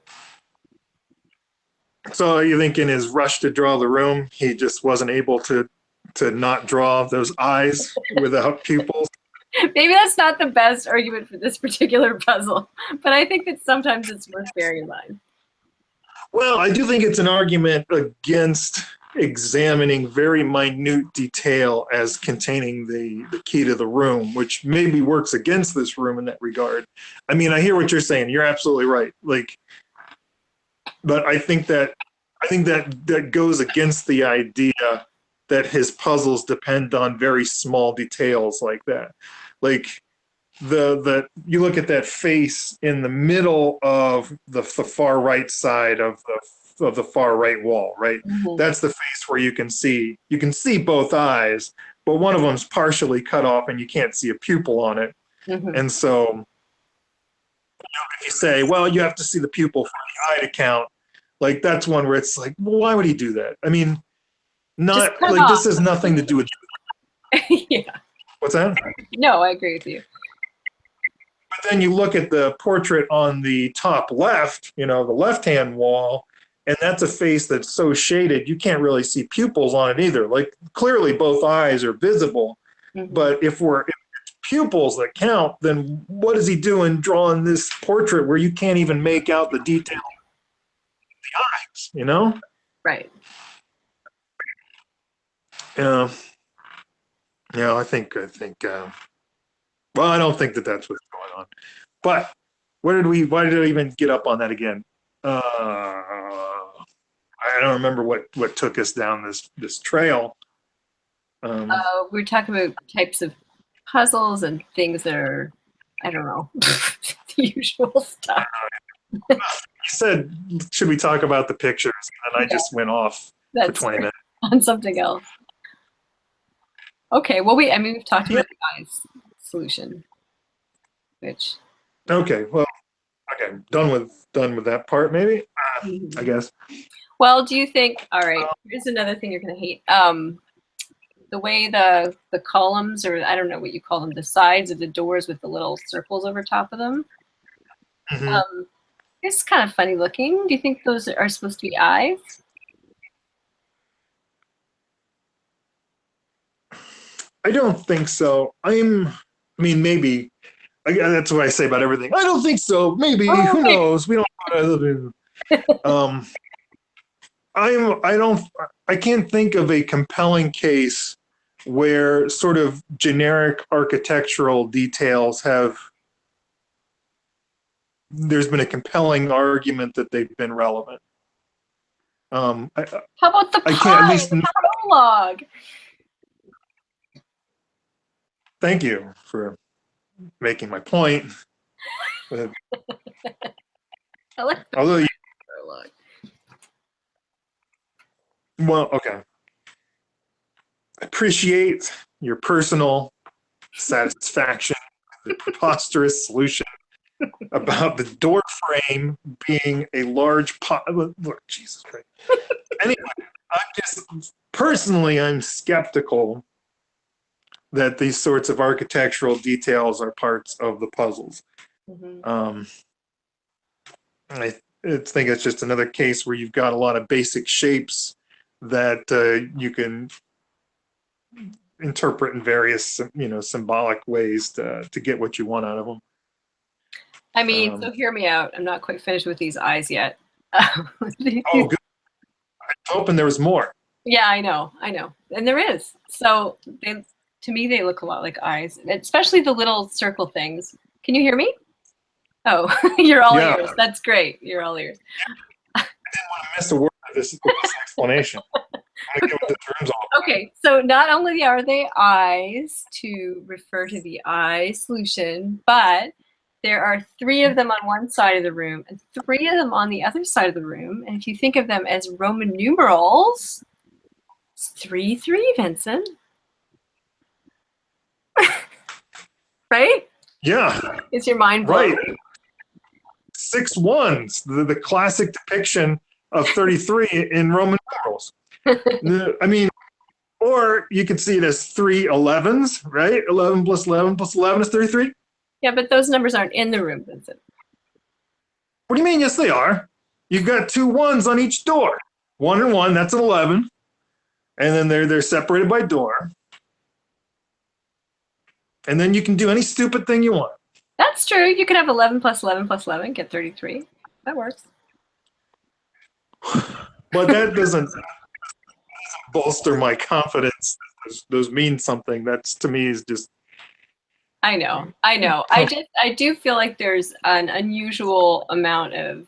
[SPEAKER 2] So you think in his rush to draw the room, he just wasn't able to not draw those eyes without pupils?
[SPEAKER 3] Maybe that's not the best argument for this particular puzzle, but I think that sometimes it's worth bearing in mind.
[SPEAKER 2] Well, I do think it's an argument against examining very minute detail as containing the key to the room, which maybe works against this room in that regard. I mean, I hear what you're saying. You're absolutely right. Like, but I think that goes against the idea that his puzzles depend on very small details like that. Like the you look at that face in the middle of the far right side of the far right wall, right?
[SPEAKER 3] Mm-hmm.
[SPEAKER 2] That's the face where you can see both eyes, but one of them's partially cut off and you can't see a pupil on it.
[SPEAKER 3] Mm-hmm.
[SPEAKER 2] And so if you say, well, you have to see the pupil for the eye to count, like that's one where it's like, well, why would he do that? I mean, not like this has nothing to do with
[SPEAKER 3] yeah.
[SPEAKER 2] What's that?
[SPEAKER 3] No, I agree with you.
[SPEAKER 2] But then you look at the portrait on the top left, the left-hand wall, and that's a face that's so shaded you can't really see pupils on it either. Like clearly both eyes are visible,
[SPEAKER 3] Mm-hmm.
[SPEAKER 2] but if it's pupils that count, then what is he doing drawing this portrait where you can't even make out the detail of the eyes,
[SPEAKER 3] Right.
[SPEAKER 2] Yeah, I think, well, I don't think that that's what's going on. But why did I even get up on that again? I don't remember what took us down this trail.
[SPEAKER 3] We're talking about types of puzzles and things that are, I don't know, the usual stuff.
[SPEAKER 2] You said, should we talk about the pictures? And I just went off for 20 minutes.
[SPEAKER 3] On something else. Okay, well, we've talked about the eyes solution, which.
[SPEAKER 2] Okay, well, okay, done with that part, maybe, I guess.
[SPEAKER 3] Well, do you think, all right, here's another thing you're going to hate. The way the columns, or I don't know what you call them, the sides of the doors with the little circles over top of them,
[SPEAKER 2] Mm-hmm.
[SPEAKER 3] it's kind of funny looking. Do you think those are supposed to be eyes?
[SPEAKER 2] I don't think so. Maybe. That's what I say about everything. I don't think so. Maybe.
[SPEAKER 3] Oh,
[SPEAKER 2] who
[SPEAKER 3] maybe.
[SPEAKER 2] knows? We don't. I can't think of a compelling case where sort of generic architectural details there's been a compelling argument that they've been relevant.
[SPEAKER 3] How about the
[SPEAKER 2] I can't, at least,
[SPEAKER 3] the prologue?
[SPEAKER 2] Thank you for making my point.
[SPEAKER 3] I like the
[SPEAKER 2] Although
[SPEAKER 3] prologue.
[SPEAKER 2] Well, okay. Appreciate your personal satisfaction with the preposterous solution about the door frame being a large pot. Look, Jesus Christ. Anyway, I'm skeptical that these sorts of architectural details are parts of the puzzles.
[SPEAKER 3] Mm-hmm.
[SPEAKER 2] I think it's just another case where you've got a lot of basic shapes that you can interpret in various, symbolic ways to get what you want out of them.
[SPEAKER 3] I mean, so hear me out. I'm not quite finished with these eyes yet.
[SPEAKER 2] Oh, good. I was hoping there was more.
[SPEAKER 3] Yeah, I know. And there is. So to me, they look a lot like eyes, especially the little circle things. Can you hear me? Oh, you're all ears. That's great. You're all ears.
[SPEAKER 2] I didn't want to miss a word of this explanation. I'm gonna give it the terms all.
[SPEAKER 3] Okay, so not only are they eyes to refer to the eye solution, but there are 3 of them on one side of the room and 3 of them on the other side of the room. And if you think of them as Roman numerals, it's 3-3, Vincent. Right?
[SPEAKER 2] Yeah.
[SPEAKER 3] Is your mind blown?
[SPEAKER 2] Right. 6 ones, the classic depiction of 33 in Roman numerals. I mean, Or you could see it as 3 11s, right? 11 plus 11 plus 11 is 33.
[SPEAKER 3] Yeah, but those numbers aren't in the room, Vincent.
[SPEAKER 2] What do you mean? Yes, they are. You've got 2 1s on each door. 1 and 1, that's an 11. And then they're separated by door. And then you can do any stupid thing you want.
[SPEAKER 3] That's true. You could have 11 plus 11 plus 11, get 33. That works.
[SPEAKER 2] But that doesn't bolster my confidence. Those mean something. That's, to me, is just.
[SPEAKER 3] I know. I do feel like there's an unusual amount of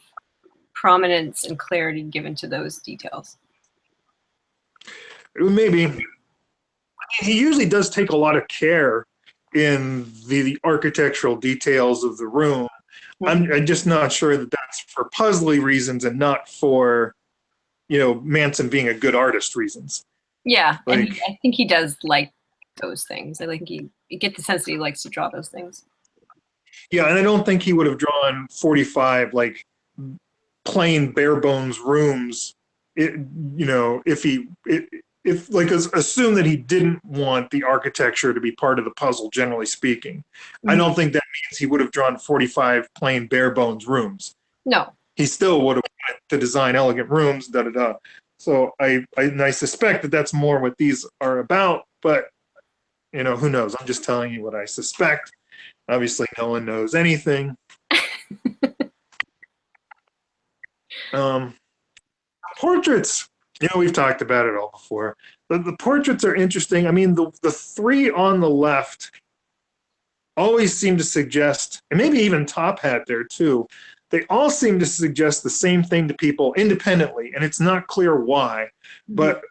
[SPEAKER 3] prominence and clarity given to those details.
[SPEAKER 2] Maybe. He usually does take a lot of care in the architectural details of the room. I'm just not sure that that's for puzzly reasons and not for, Manson being a good artist reasons.
[SPEAKER 3] Yeah, and I think he does like those things. I think you get the sense that he likes to draw those things. Yeah,
[SPEAKER 2] and I don't think he would have drawn 45 like plain bare bones rooms. If assume that he didn't want the architecture to be part of the puzzle, generally speaking. I don't think that means he would have drawn 45 plain bare bones rooms.
[SPEAKER 3] No.
[SPEAKER 2] He still would have wanted to design elegant rooms, So I suspect that that's more what these are about, but who knows? I'm just telling you what I suspect. Obviously, no one knows anything. Portraits. We've talked about it all before. The portraits are interesting. I mean, the 3 on the left always seem to suggest, and maybe even Top Hat there too, they all seem to suggest the same thing to people independently, and it's not clear why. But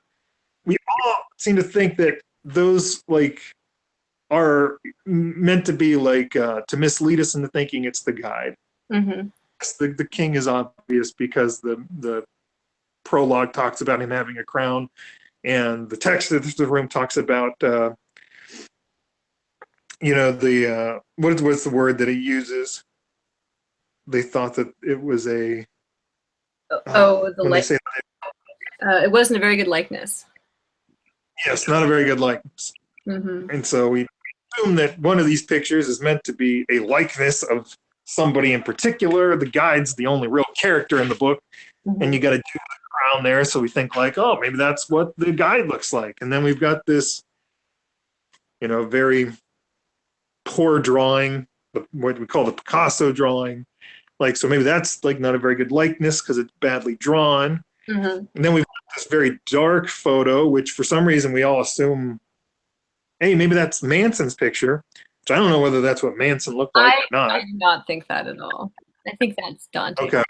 [SPEAKER 2] we all seem to think that those are meant to be to mislead us into thinking it's the guide.
[SPEAKER 3] Mm-hmm.
[SPEAKER 2] The king is obvious because the prologue talks about him having a crown, and the text of the room talks about what's the word that he uses? They thought that it was a
[SPEAKER 3] it wasn't a very good likeness.
[SPEAKER 2] Yes, not a very good likeness.
[SPEAKER 3] Mm-hmm.
[SPEAKER 2] And so we assume that one of these pictures is meant to be a likeness of somebody in particular. The guide's the only real character in the book, and you got to do the crown there. So we think oh, maybe that's what the guide looks like. And then we've got this, very poor drawing, what we call the Picasso drawing. So maybe that's not a very good likeness because it's badly drawn.
[SPEAKER 3] Mm-hmm.
[SPEAKER 2] And then we've got this very dark photo, which for some reason we all assume, hey, maybe that's Manson's picture. Which I don't know whether that's what Manson looked like or not.
[SPEAKER 3] I do not think that at all. I think that's Dante.
[SPEAKER 2] Okay.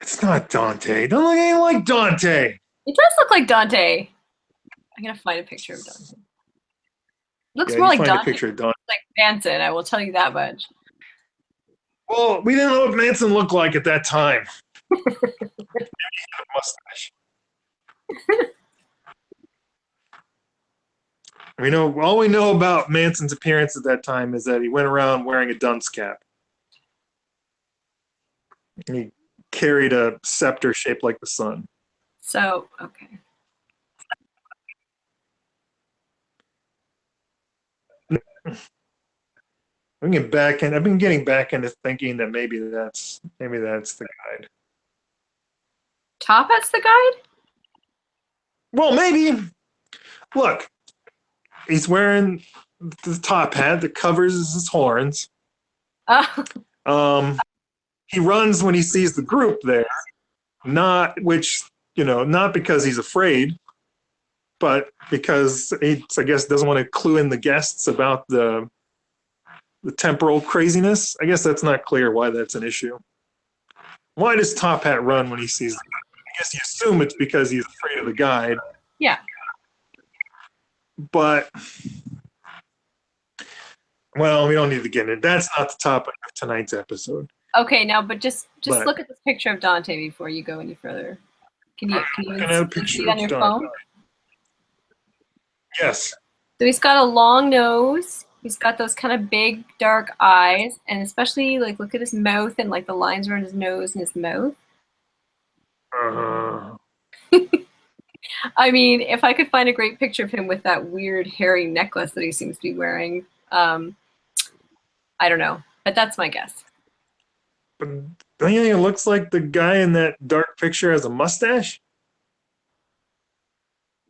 [SPEAKER 2] It's not Dante. It doesn't look anything like Dante.
[SPEAKER 3] It does look like Dante. I'm going to find a picture of Dante. Looks more like Dante.
[SPEAKER 2] A picture of Dante.
[SPEAKER 3] Like Manson, I will tell you that much.
[SPEAKER 2] Well, we didn't know what Manson looked like at that time. Mustache. All we know about Manson's appearance at that time is that he went around wearing a dunce cap. And he carried a scepter shaped like the sun.
[SPEAKER 3] So, okay.
[SPEAKER 2] I've been getting back into thinking that maybe that's the guide.
[SPEAKER 3] Top Hat's the guide?
[SPEAKER 2] Well, maybe. Look, he's wearing the top hat that covers his horns. He runs when he sees the group there, not because he's afraid, but because he, I guess, doesn't want to clue in the guests about the temporal craziness. I guess that's not clear why that's an issue. Why does Top Hat run when he sees the guide? I guess you assume it's because he's afraid of the guide.
[SPEAKER 3] Yeah.
[SPEAKER 2] But, well, we don't need to get into it. That's not the topic of tonight's episode.
[SPEAKER 3] Okay, now, but just look at this picture of Dante before you go any further. Can you see it on your phone?
[SPEAKER 2] Yes.
[SPEAKER 3] So he's got a long nose. He's got those kind of big, dark eyes, and especially look at his mouth and the lines around his nose and his mouth. I mean, if I could find a great picture of him with that weird hairy necklace that he seems to be wearing, I don't know, but that's my guess.
[SPEAKER 2] But don't you think it looks like the guy in that dark picture has a mustache?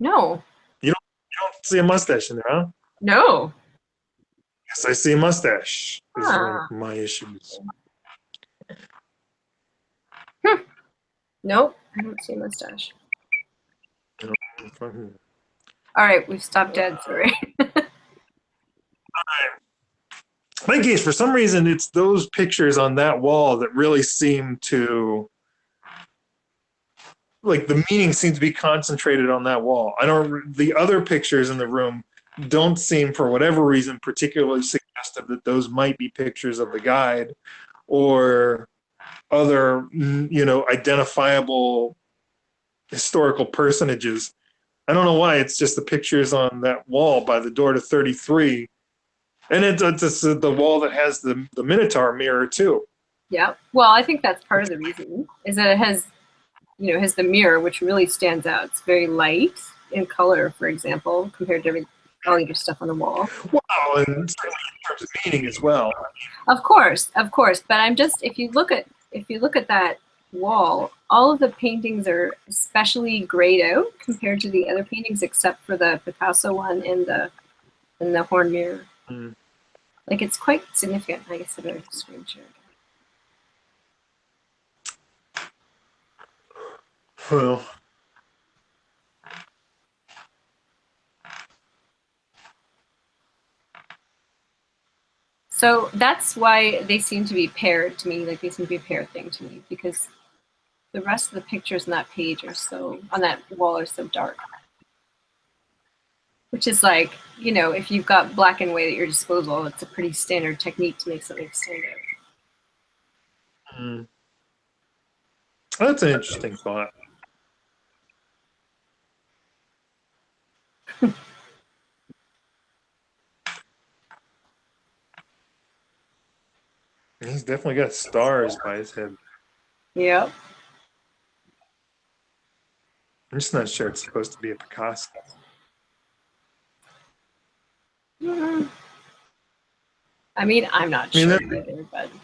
[SPEAKER 3] No,
[SPEAKER 2] You don't see a mustache in there, huh?
[SPEAKER 3] no.
[SPEAKER 2] Yes, I see a mustache. Is one
[SPEAKER 3] Huh.
[SPEAKER 2] of my issues.
[SPEAKER 3] Nope, I don't see a mustache.
[SPEAKER 2] In
[SPEAKER 3] All right, we've stopped dead. Sorry.
[SPEAKER 2] my case, for some reason, it's those pictures on that wall that really seem to, like, the meaning seems to be concentrated on that wall. The other pictures in the room don't seem, for whatever reason, particularly suggestive that those might be pictures of the guide or other, identifiable historical personages. I don't know why. It's just the pictures on that wall by the door to 33. And it's the wall that has the Minotaur mirror, too.
[SPEAKER 3] Yeah. Well, I think that's part of the reason is that it has the mirror, which really stands out. It's very light in color, for example, compared to all your stuff on the wall.
[SPEAKER 2] Wow, and certainly in terms of meaning as well.
[SPEAKER 3] Of course. But I'm just if you look at that wall, all of the paintings are especially grayed out compared to the other paintings, except for the Picasso one and the horn mirror.
[SPEAKER 2] Mm.
[SPEAKER 3] Like it's quite significant. I guess I better screen share.
[SPEAKER 2] Well,
[SPEAKER 3] So that's why they seem to be paired to me. Like they seem to be a pair thing to me because the rest of the pictures on that page on that wall are so dark. Which is like, if you've got black and white at your disposal, it's a pretty standard technique to make something stand out.
[SPEAKER 2] mm. That's an interesting thought. He's definitely got stars by his head.
[SPEAKER 3] Yep.
[SPEAKER 2] I'm just not sure it's supposed to be a Picasso.
[SPEAKER 3] Mm-hmm. I mean, I'm not sure either, but I'm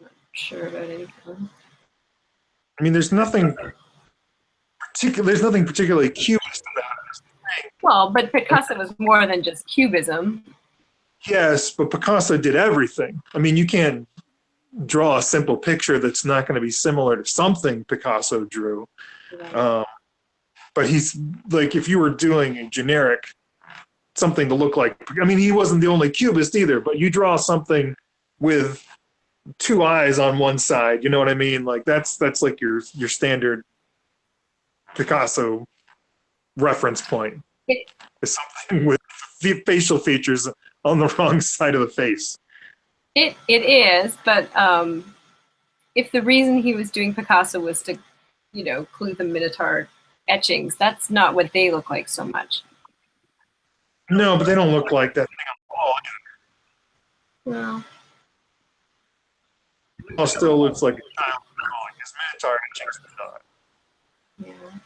[SPEAKER 3] not sure about anything.
[SPEAKER 2] I mean, there's nothing particularly cubist about it.
[SPEAKER 3] Well, but Picasso was more than just cubism.
[SPEAKER 2] Yes, but Picasso did everything. I mean, you can't draw a simple picture that's not going to be similar to something Picasso drew.
[SPEAKER 3] Right.
[SPEAKER 2] But he's like, if you were doing a generic something to look like, I mean, he wasn't the only cubist either, but you draw something with two eyes on one side, you know what I mean? Like that's like your standard Picasso reference point. It's something with facial features on the wrong side of the face.
[SPEAKER 3] It is, but if the reason he was doing Picasso was to, clue the Minotaur etchings, that's not what they look like so much.
[SPEAKER 2] No, but they don't look like that thing on the wall.
[SPEAKER 3] Well,
[SPEAKER 2] It all still looks like a child drawing. His Minotaur etchings do not.
[SPEAKER 3] yeah.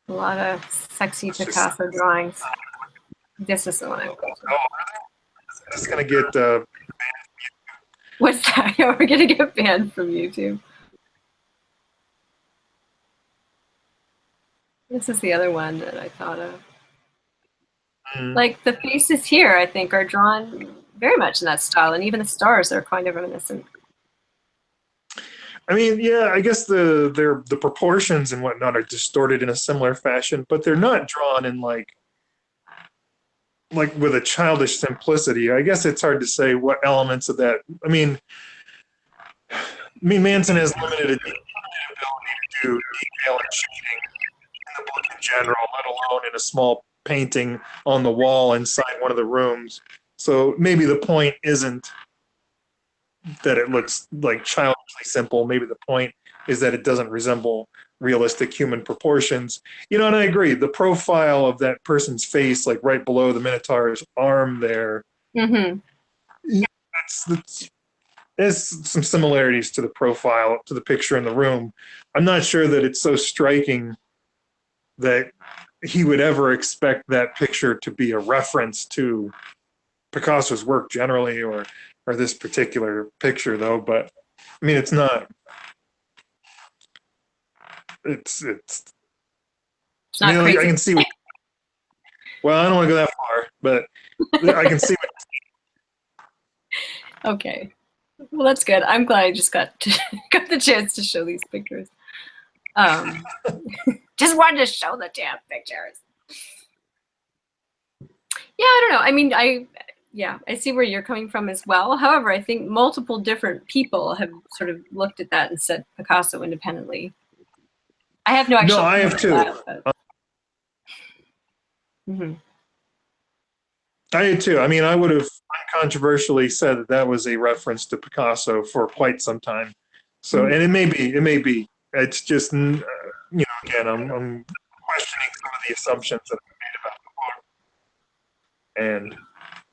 [SPEAKER 3] A lot of sexy Picasso drawings. This is the one I'm going to.
[SPEAKER 2] It's going to get
[SPEAKER 3] What's that? Yeah, we're going to get banned from YouTube. This is the other one that I thought of. Like the faces here, I think, are drawn very much in that style, and even the stars are kind of reminiscent.
[SPEAKER 2] I mean, yeah, I guess the proportions and whatnot are distorted in a similar fashion, but they're not drawn in like with a childish simplicity. I guess it's hard to say what elements of that. I mean, Manson has limited ability to do detail and shading in the book in general, let alone in a small painting on the wall inside one of the rooms. So maybe the point isn't that it looks like childishly simple. Maybe the point is that it doesn't resemble realistic human proportions. And I agree. The profile of that person's face, like right below the Minotaur's arm there, there's some similarities to the profile, to the picture in the room. I'm not sure that it's so striking that he would ever expect that picture to be a reference to Picasso's work generally, or this particular picture, though. But I mean, it's not. It's
[SPEAKER 3] not crazy.
[SPEAKER 2] I can see. Well, I don't want to go that far, but I can see.
[SPEAKER 3] Okay, well, that's good. I'm glad I just got the chance to show these pictures. Just wanted to show the damn pictures. Yeah, I don't know. I mean, I see where you're coming from as well. However, I think multiple different people have sort of looked at that and said Picasso independently. I have no actual.
[SPEAKER 2] No, I have too. I did too. I mean, I would have uncontroversially said that was a reference to Picasso for quite some time. So, and it may be. It's just, again, I'm questioning some of the assumptions that I made about the book. And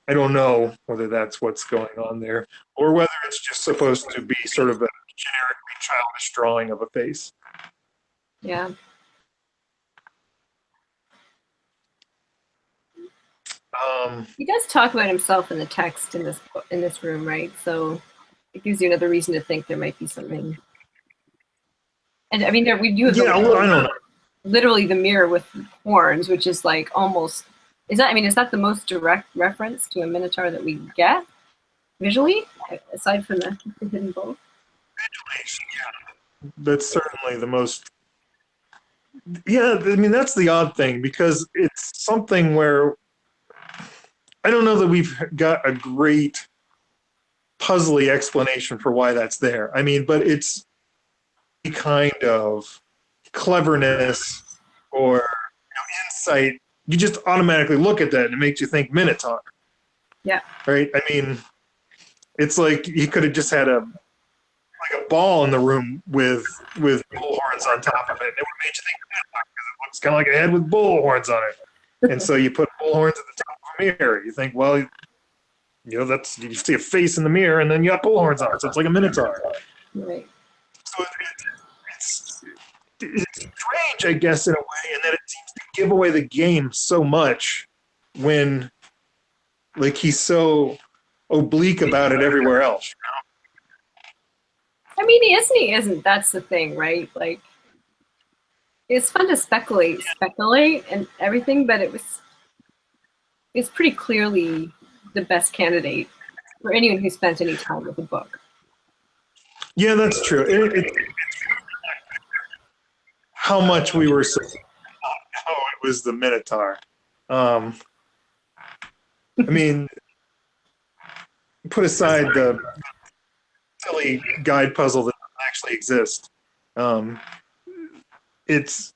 [SPEAKER 2] I don't know whether that's what's going on there, or whether it's just supposed to be sort of a generically childish drawing of a face.
[SPEAKER 3] Yeah. He does talk about himself in the text in this room, right? So it gives you another reason to think there might be something. And I mean, we do have
[SPEAKER 2] I don't know.
[SPEAKER 3] Literally the mirror with horns, which is like almost. Is that the most direct reference to a Minotaur that we get visually, aside from the hidden bow?
[SPEAKER 2] Visually, yeah. That's certainly the most. Yeah, I mean, that's the odd thing, because it's something where I don't know that we've got a great puzzly explanation for why that's there. I mean, but it's a kind of cleverness or insight. You just automatically look at that and it makes you think Minotaur.
[SPEAKER 3] Yeah.
[SPEAKER 2] Right? I mean, it's like you could have just had a ball in the room with bull horns on top of it, and it would have made you think Minotaur, because it looks kind of like a head with bull horns on it. And so you put bull horns at the top of a mirror. You think, well, you see a face in the mirror, and then you got bull horns on it, so it's like a Minotaur.
[SPEAKER 3] Right.
[SPEAKER 2] So it's strange, I guess, in a way, in that it seems to give away the game so much when, like, he's so oblique about it everywhere else.
[SPEAKER 3] I mean, he isn't. That's the thing, right? Like, it's fun to speculate and everything, but it's pretty clearly the best candidate for anyone who spent any time with the book.
[SPEAKER 2] Yeah, that's true. It's how much we were how it was the Minotaur. I mean, put aside the silly guide puzzle that doesn't actually exist. It's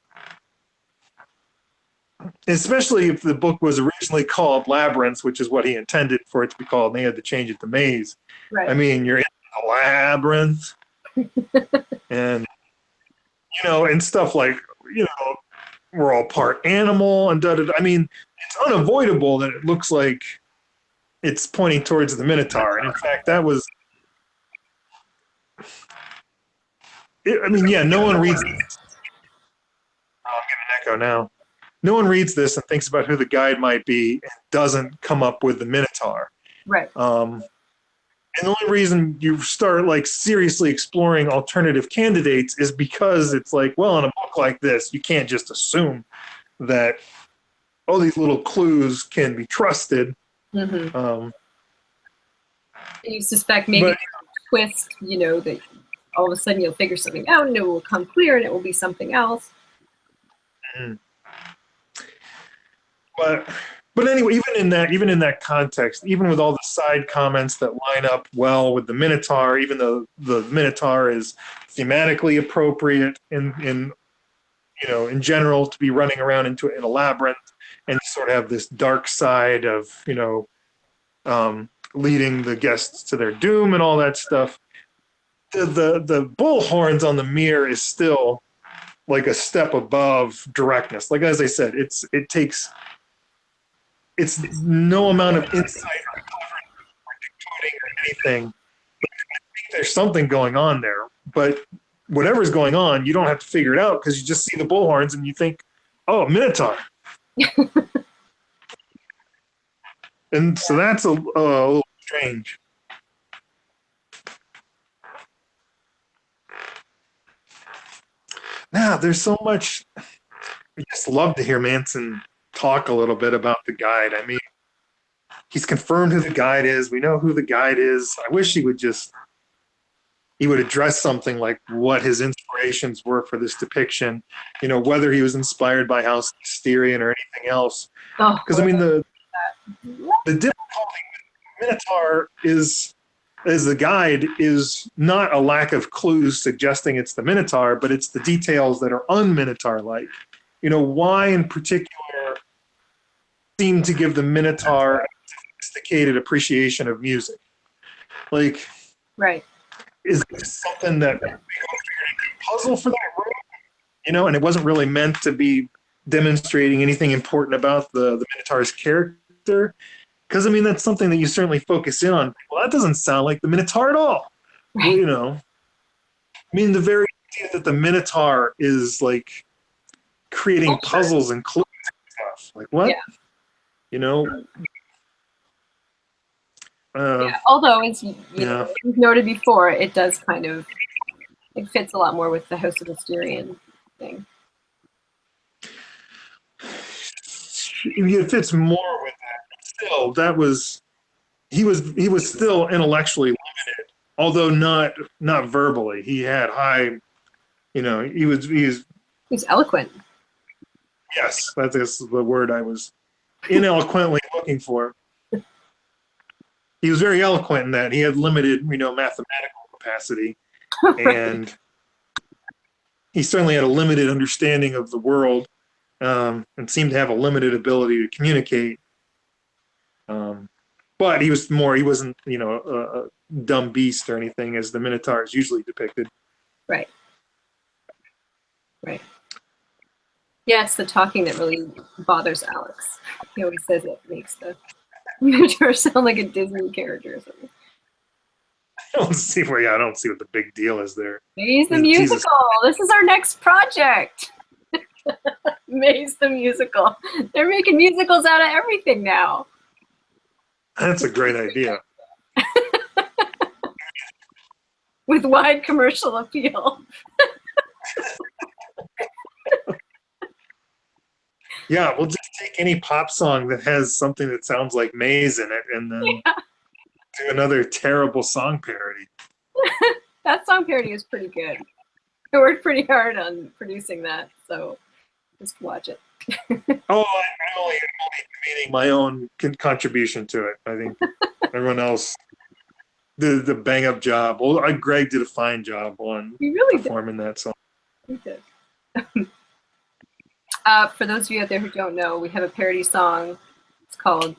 [SPEAKER 2] especially if the book was originally called Labyrinth, which is what he intended for it to be called, and they had to change it to Maze.
[SPEAKER 3] Right.
[SPEAKER 2] I mean, you're in a labyrinth, and and stuff like, we're all part animal and da-da-da. I mean, it's unavoidable that it looks like it's pointing towards the Minotaur. And in fact, that was. No one reads this. Oh, I'm getting an echo now. No one reads this and thinks about who the guide might be and doesn't come up with the Minotaur.
[SPEAKER 3] Right.
[SPEAKER 2] And the only reason you start seriously exploring alternative candidates is because it's like, well, in a book like this, you can't just assume that all these little clues can be trusted.
[SPEAKER 3] Mm-hmm. You suspect maybe twist, that all of a sudden you'll figure something out and it will come clear and it will be something else.
[SPEAKER 2] Mm-hmm. But anyway, even in that context, even with all the side comments that line up well with the Minotaur, even though the Minotaur is thematically appropriate in general to be running around in a labyrinth, and sort of have this dark side of leading the guests to their doom and all that stuff. the bull horns on the mirror is still like a step above directness. Like as I said, it's no amount of insight or decoding or anything. There's something going on there, but whatever's going on, you don't have to figure it out because you just see the bull horns and you think, oh, Minotaur. And so that's a little strange. Now, there's so much. I just love to hear Manson talk a little bit about the guide. I mean, he's confirmed who the guide is. We know who the guide is. I wish he would address something like what his inspirations were for this depiction, whether he was inspired by House Styrian or anything else. Because, I mean, the difficulty with Minotaur is, as the guide, is not a lack of clues suggesting it's the Minotaur, but it's the details that are un-Minotaur-like. Why in particular seem to give the Minotaur a sophisticated appreciation of music? Like,
[SPEAKER 3] right.
[SPEAKER 2] Is this something that puzzle for that room? And it wasn't really meant to be demonstrating anything important about the Minotaur's character. Because, I mean, that's something that you certainly focus in on. Well, that doesn't sound like the Minotaur at all.
[SPEAKER 3] Right.
[SPEAKER 2] Well, I mean, the very idea that the Minotaur is, like, creating puzzles and clues and stuff. Like, what?
[SPEAKER 3] Yeah. Although, as you've noted before, it does kind of, it fits a lot more with the House of Styrian thing.
[SPEAKER 2] It fits more with that. Still, he was still intellectually limited, although not verbally. He had high, he was
[SPEAKER 3] eloquent.
[SPEAKER 2] Yes, that's the word I was ineloquently looking for. He was very eloquent in that he had limited, mathematical capacity, and he certainly had a limited understanding of the world, and seemed to have a limited ability to communicate. But he wasn't, a dumb beast or anything as the Minotaur is usually depicted.
[SPEAKER 3] Right. Right. Yeah, it's the talking that really bothers Alex. He always says it makes the Minotaur sound like a Disney character or something.
[SPEAKER 2] I don't see what the big deal is there.
[SPEAKER 3] Maze the Musical. Jesus. This is our next project. Maze the Musical. They're making musicals out of everything now.
[SPEAKER 2] That's a great idea.
[SPEAKER 3] With wide commercial appeal.
[SPEAKER 2] Yeah, we'll just take any pop song that has something that sounds like Maze in it and then do another terrible song parody.
[SPEAKER 3] That song parody is pretty good. I worked pretty hard on producing that, so just watch it.
[SPEAKER 2] Oh, I'm only meaning my own contribution to it. I think everyone else did the bang-up job. Well, Greg did a fine job on performing that song.
[SPEAKER 3] He did. For those of you out there who don't know, we have a parody song. It's called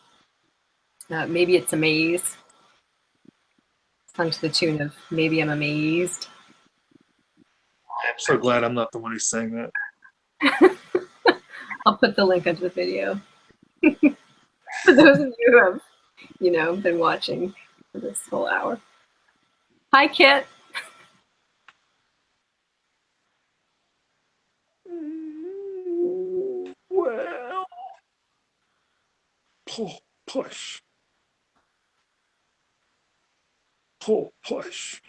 [SPEAKER 3] Maybe It's a Maze. Sung to the tune of Maybe I'm Amazed.
[SPEAKER 2] I'm so glad I'm not the one who sang that.
[SPEAKER 3] I'll put the link under the video. For those of you who have, been watching for this whole hour. Hi, Kit.
[SPEAKER 2] Well, push. Push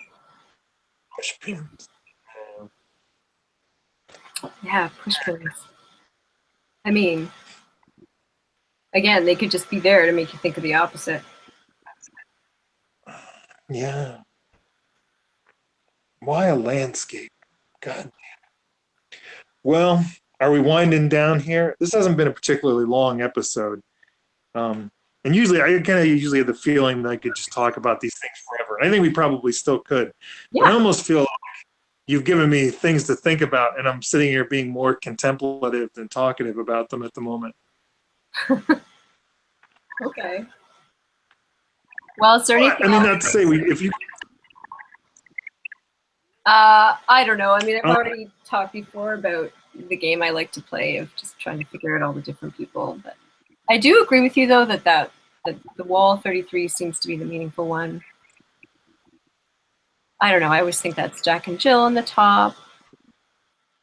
[SPEAKER 2] pins.
[SPEAKER 3] Yeah, push pins. I mean, again, they could just be there to make you think of the opposite.
[SPEAKER 2] Yeah. Why a landscape? God damn. Well, are we winding down here? This hasn't been a particularly long episode. And usually, I kind of have the feeling that I could just talk about these things forever. And I think we probably still could.
[SPEAKER 3] Yeah.
[SPEAKER 2] But I almost feel like you've given me things to think about, and I'm sitting here being more contemplative than talkative about them at the moment.
[SPEAKER 3] Okay. Well, is there anything
[SPEAKER 2] I mean, not to say
[SPEAKER 3] I don't know. I mean, I've already talked before about the game I like to play of just trying to figure out all the different people. But I do agree with you, though, that the wall 33 seems to be the meaningful one. I don't know. I always think that's Jack and Jill on the top.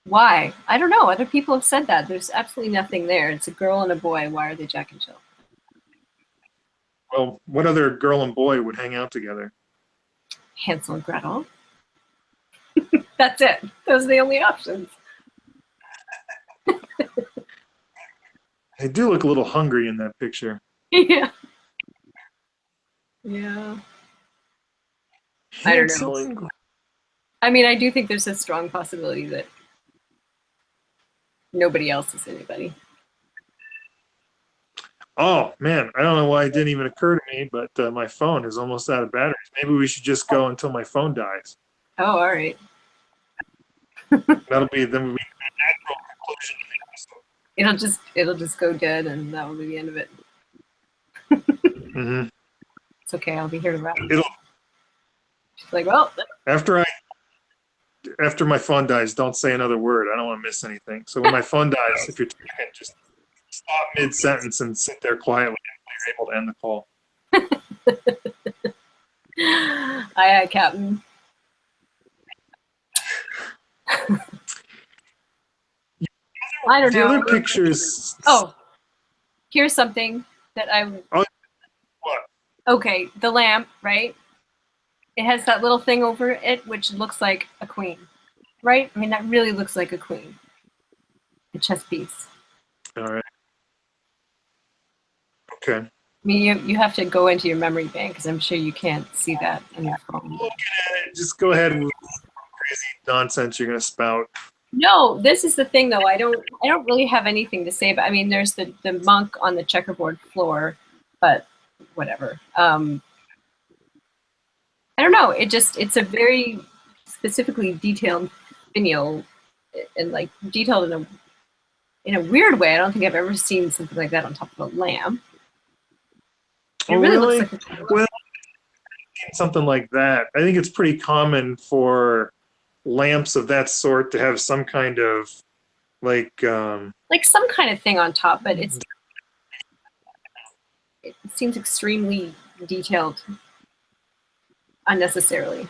[SPEAKER 3] Why? I don't know. Other people have said that. There's absolutely nothing there. It's a girl and a boy. Why are they Jack and Jill?
[SPEAKER 2] Well, what other girl and boy would hang out together?
[SPEAKER 3] Hansel and Gretel. That's it. Those are the only options.
[SPEAKER 2] They do look a little hungry in that picture.
[SPEAKER 3] Yeah. Yeah. I don't know. I mean, I do think there's a strong possibility that nobody else is anybody.
[SPEAKER 2] Oh, man, I don't know why it didn't even occur to me, but my phone is almost out of batteries. Maybe we should just go until my phone dies.
[SPEAKER 3] Oh, all right.
[SPEAKER 2] That'll be the natural conclusion.
[SPEAKER 3] It'll just go dead, and that will be the end of it.
[SPEAKER 2] Mm-hmm.
[SPEAKER 3] It's okay. I'll be here to wrap. She's like, well,
[SPEAKER 2] after my phone dies, don't say another word. I don't want to miss anything. So when my phone dies, if you're talking, just stop mid-sentence and sit there quietly until you're able to end the call.
[SPEAKER 3] Aye, Captain. I don't know.
[SPEAKER 2] The other pictures.
[SPEAKER 3] Oh, here's something that I.
[SPEAKER 2] Oh, what?
[SPEAKER 3] Okay, the lamp, right? It has that little thing over it, which looks like a queen, right? I mean, that really looks like a queen. A chess piece.
[SPEAKER 2] All right. Okay.
[SPEAKER 3] I mean, you have to go into your memory bank because I'm sure you can't see that on your phone.
[SPEAKER 2] Looking at it, just go ahead with crazy nonsense you're gonna spout.
[SPEAKER 3] No, this is the thing though. I don't really have anything to say. But I mean, there's the monk on the checkerboard floor, but whatever. I don't know. It's a very specifically detailed finial, and like detailed in a weird way. I don't think I've ever seen something like that on top of a lamp. It really looks like
[SPEAKER 2] well, something like that. I think it's pretty common for lamps of that sort to have some kind of like
[SPEAKER 3] some kind of thing on top, but it seems extremely detailed unnecessarily.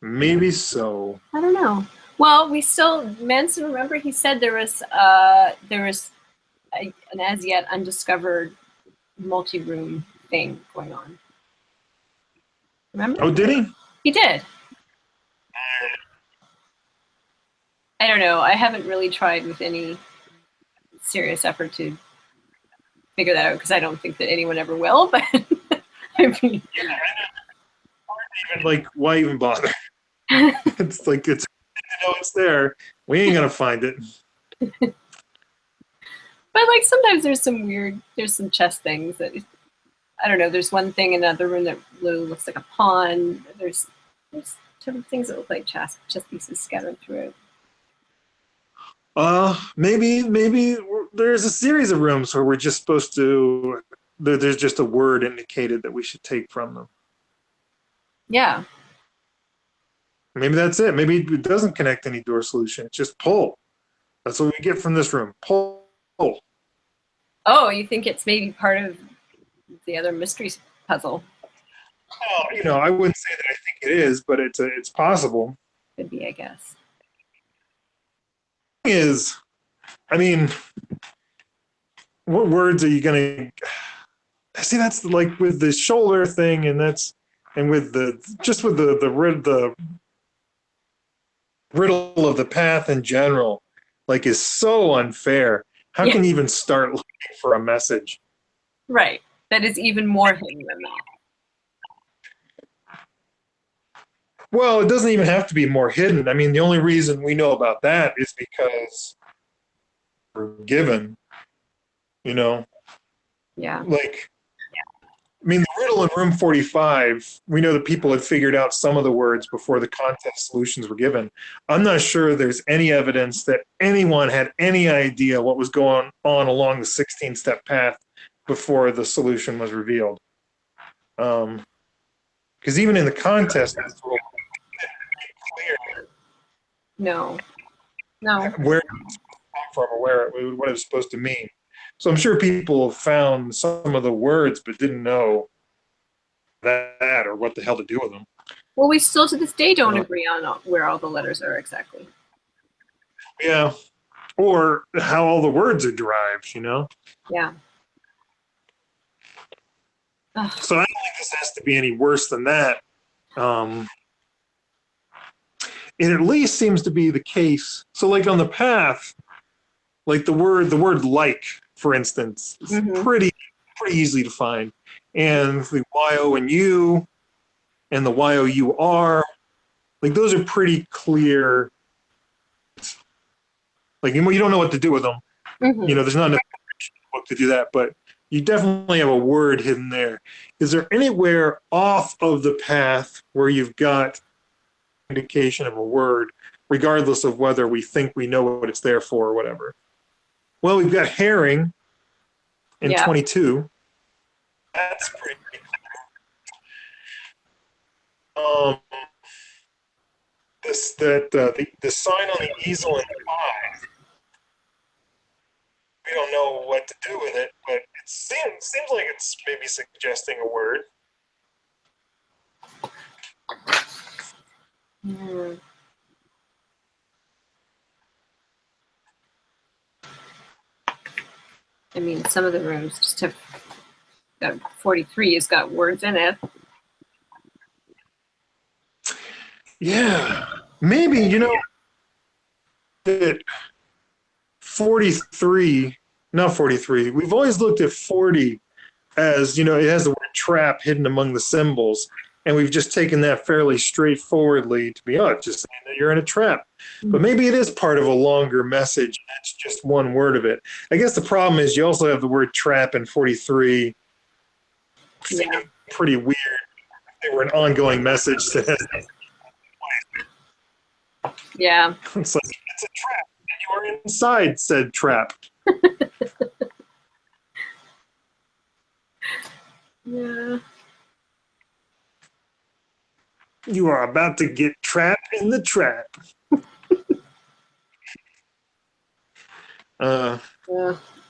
[SPEAKER 2] Maybe so.
[SPEAKER 3] I don't know. Well, Manson, remember he said there was an as yet undiscovered multi-room thing going on. Remember?
[SPEAKER 2] Oh, did he?
[SPEAKER 3] He did. I don't know. I haven't really tried with any serious effort to figure that out because I don't think that anyone ever will. But I mean,
[SPEAKER 2] like, why even bother? It's like it's there. We ain't gonna find it.
[SPEAKER 3] But like sometimes there's some chess things that I don't know. There's one thing in another room that looks like a pawn. There's different things that look like chess pieces scattered through it.
[SPEAKER 2] Maybe there's a series of rooms where we're just supposed to. There's just a word indicated that we should take from them.
[SPEAKER 3] Yeah.
[SPEAKER 2] Maybe that's it. Maybe it doesn't connect any door solution. It's just pull. That's what we get from this room. Pull.
[SPEAKER 3] Oh, you think it's maybe part of the other mystery puzzle?
[SPEAKER 2] Well, I wouldn't say that I think it is, but it's possible.
[SPEAKER 3] Could be, I guess.
[SPEAKER 2] I mean, what words are you gonna see? That's like with the shoulder thing, and with the riddle of the path in general, like, is so unfair. How can you even start looking for a message?
[SPEAKER 3] Right. That is even more hidden than that.
[SPEAKER 2] Well, it doesn't even have to be more hidden. I mean, the only reason we know about that is because we're given,
[SPEAKER 3] Yeah.
[SPEAKER 2] Like, I mean, the riddle in room 45, we know that people had figured out some of the words before the contest solutions were given. I'm not sure there's any evidence that anyone had any idea what was going on along the 16-step path before the solution was revealed. Because even in the contest,
[SPEAKER 3] No. No.
[SPEAKER 2] Where it was from or what it was supposed to mean. So I'm sure people have found some of the words but didn't know that or what the hell to do with them.
[SPEAKER 3] Well, we still to this day don't agree on where all the letters are exactly.
[SPEAKER 2] Yeah. Or how all the words are derived, you know?
[SPEAKER 3] Yeah.
[SPEAKER 2] So I don't think this has to be any worse than that. It at least seems to be the case. So like on the path, like the word like, for instance, is pretty easy to find. And the Y-O and U and the Y-O-U-R, like those are pretty clear. Like you don't know what to do with them. You know, there's not enough book to do that, but you definitely have a word hidden there. Is there anywhere off of the path where you've got indication of a word, regardless of whether we think we know what it's there for or whatever? Well, we've got herring in 22. That's pretty cool. The sign on the easel in 5. We don't know what to do with it, but it seems like it's maybe suggesting a word.
[SPEAKER 3] I mean, some of the rooms just have 43 has got words in it.
[SPEAKER 2] Yeah, maybe, you know, that 43, not 43, we've always looked at 40 as, you know, it has the word trap hidden among the symbols. And we've just taken that fairly straightforwardly to be, it's just saying that you're in a trap. But maybe it is part of a longer message. That's just one word of it. I guess the problem is you also have the word trap in 43. Yeah. Pretty weird. They were an ongoing message that has.
[SPEAKER 3] Yeah.
[SPEAKER 2] It's like, it's a trap. And you are inside said trap.
[SPEAKER 3] Yeah.
[SPEAKER 2] You are about to get trapped in the trap.
[SPEAKER 3] I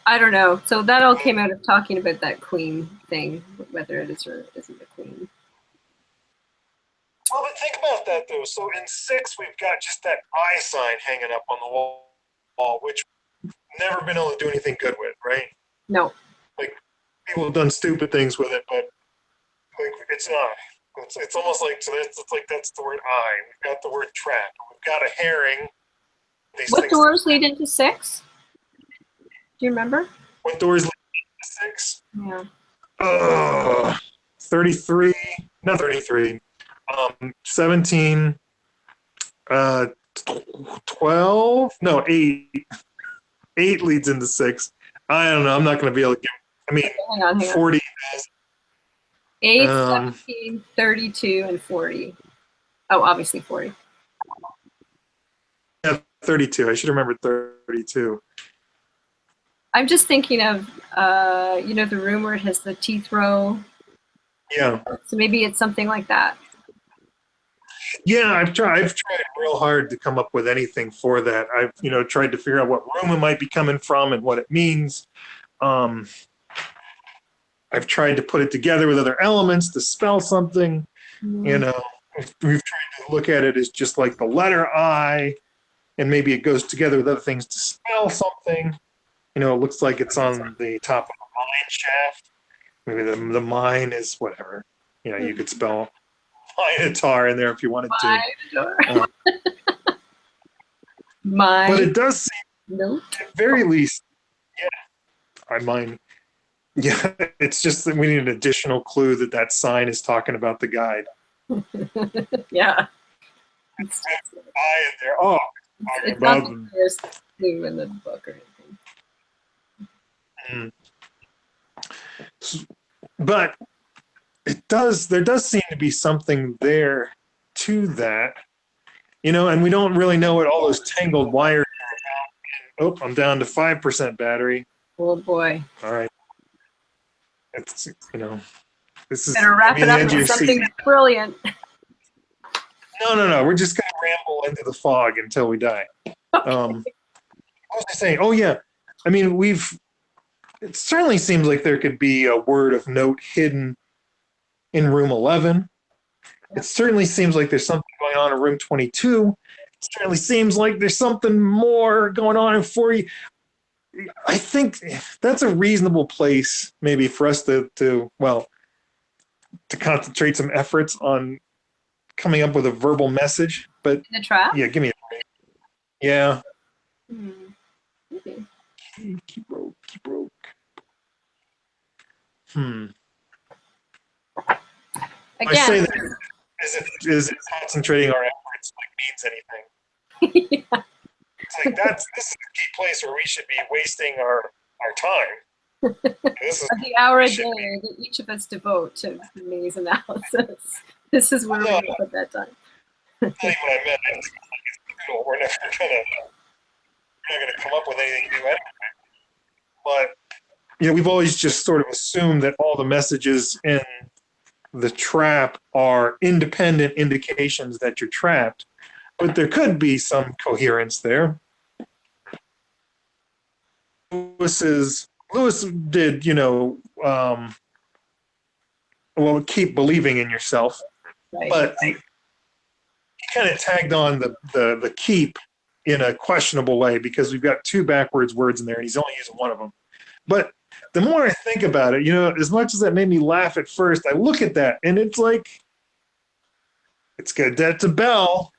[SPEAKER 3] don't know. So that all came out of talking about that queen thing, whether it is or isn't a queen.
[SPEAKER 2] Well, but think about that, though. So in 6, we've got just that eye sign hanging up on the wall, which we've never been able to do anything good with, right?
[SPEAKER 3] No.
[SPEAKER 2] Like, people have done stupid things with it, but like it's not. It's almost like, so it's like that's the word eye. We've got the word trap. We've got a herring.
[SPEAKER 3] What doors lead into 6? Do you remember?
[SPEAKER 2] What doors lead into 6?
[SPEAKER 3] Yeah.
[SPEAKER 2] 33, not 33. 17, 12, no, 8. 8 leads into 6. I don't know. I'm not going to be able to give. I mean,
[SPEAKER 3] hang on.
[SPEAKER 2] 40.
[SPEAKER 3] 8, 17, 32, and 40. Oh, obviously 40.
[SPEAKER 2] Yeah, 32. I should remember 32.
[SPEAKER 3] I'm just thinking of, you know, the room where it has the teeth row.
[SPEAKER 2] Yeah.
[SPEAKER 3] So maybe it's something like that.
[SPEAKER 2] Yeah, I've tried real hard to come up with anything for that. I've, you know, tried to figure out what room it might be coming from and what it means. I've tried to put it together with other elements to spell something. You know, we've tried to look at it as just like the letter I, and maybe it goes together with other things to spell something. You know, it looks like it's on the top of a mine shaft. Maybe the mine is whatever. You know, you could spell Minotaur in there if you wanted to. But it does seem, at the very least, yeah, I mind. Yeah, it's just that we need an additional clue that sign is talking about the guide.
[SPEAKER 3] Yeah.
[SPEAKER 2] It's I in there. Oh,
[SPEAKER 3] it's not the first clue in the book or anything.
[SPEAKER 2] But there does seem to be something there to that, you know, and we don't really know what all those tangled wires are about. Oh, I'm down to 5% battery.
[SPEAKER 3] Oh boy.
[SPEAKER 2] All right. It's, you know, this is
[SPEAKER 3] better wrap it up with something brilliant.
[SPEAKER 2] No. We're just gonna ramble into the fog until we die. What was I saying? Oh yeah. I mean, it certainly seems like there could be a word of note hidden in room 11. It certainly seems like there's something going on in room 22. It certainly seems like there's something more going on in 40. I think that's a reasonable place maybe for us to concentrate some efforts on coming up with a verbal message. But
[SPEAKER 3] In the trap?
[SPEAKER 2] yeah, give me a break. Yeah.
[SPEAKER 3] Okay.
[SPEAKER 2] Keep broke.
[SPEAKER 3] Again,
[SPEAKER 2] I say that as if concentrating our efforts means anything.
[SPEAKER 3] yeah.
[SPEAKER 2] It's like this is the key place where we should be wasting our time. This is
[SPEAKER 3] the hour a day that each of us devote to maze analysis. This is where we put that time.
[SPEAKER 2] That's not even what I meant. We're never gonna come up with anything new anyway. But we've always just sort of assumed that all the messages in the trap are independent indications that you're trapped, but there could be some coherence there. Lewis did, keep believing in yourself,
[SPEAKER 3] Right.
[SPEAKER 2] but he kind of tagged on the keep in a questionable way because we've got two backwards words in there and he's only using one of them. But the more I think about it, as much as that made me laugh at first, I look at that and it's like, it's good. That's a bell.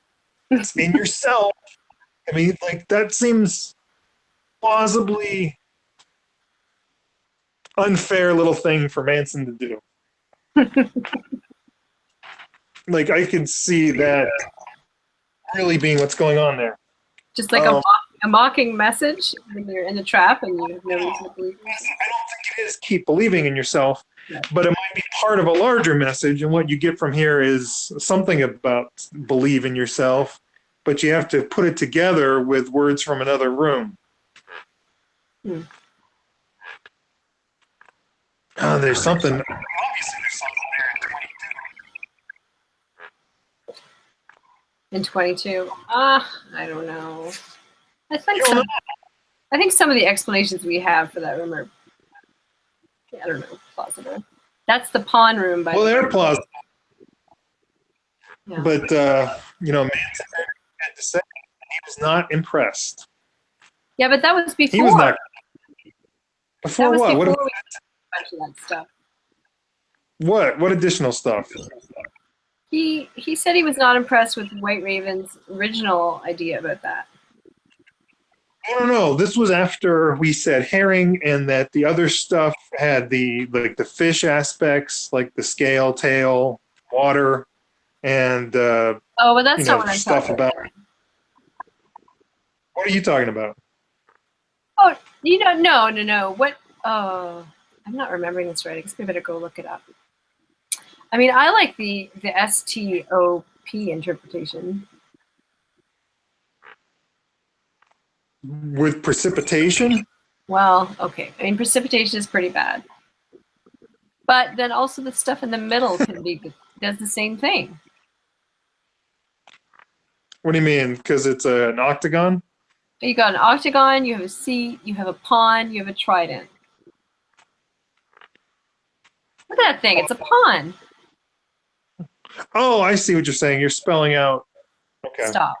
[SPEAKER 2] It's in yourself. I mean, like that seems plausibly unfair little thing for Manson to do. Like I can see that really being what's going on there.
[SPEAKER 3] Just like a mocking message when you're in a trap and you have no reason to believe it.
[SPEAKER 2] I don't think it is keep believing in yourself, but it might be part of a larger message. And what you get from here is something about believe in yourself, but you have to put it together with words from another room. There's something. Obviously, there's something there
[SPEAKER 3] in 22. I don't know. I think some of the explanations we have for that room are, I don't know, plausible. That's the pawn room.
[SPEAKER 2] They're plausible. Yeah. But, Manson had to say he was not impressed.
[SPEAKER 3] Yeah, but that was before.
[SPEAKER 2] He was not. Before what?
[SPEAKER 3] Before
[SPEAKER 2] what
[SPEAKER 3] we mentioned that stuff.
[SPEAKER 2] What additional stuff?
[SPEAKER 3] He said he was not impressed with White Raven's original idea about that.
[SPEAKER 2] No. This was after we said herring, and that the other stuff had the fish aspects, like the scale, tail, water, and
[SPEAKER 3] but that's not what I'm talking about.
[SPEAKER 2] What are you talking about?
[SPEAKER 3] Oh, no. What? I'm not remembering this right. I guess we better go look it up. I mean, I like the STOP interpretation.
[SPEAKER 2] With precipitation?
[SPEAKER 3] Well, okay. I mean, precipitation is pretty bad. But then also the stuff in the middle does the same thing.
[SPEAKER 2] What do you mean? Because it's an octagon?
[SPEAKER 3] You got an octagon, you have a seat, you have a pawn, you have a trident. Look at that thing. It's a pawn.
[SPEAKER 2] Oh, I see what you're saying. You're spelling out. Okay.
[SPEAKER 3] Stop.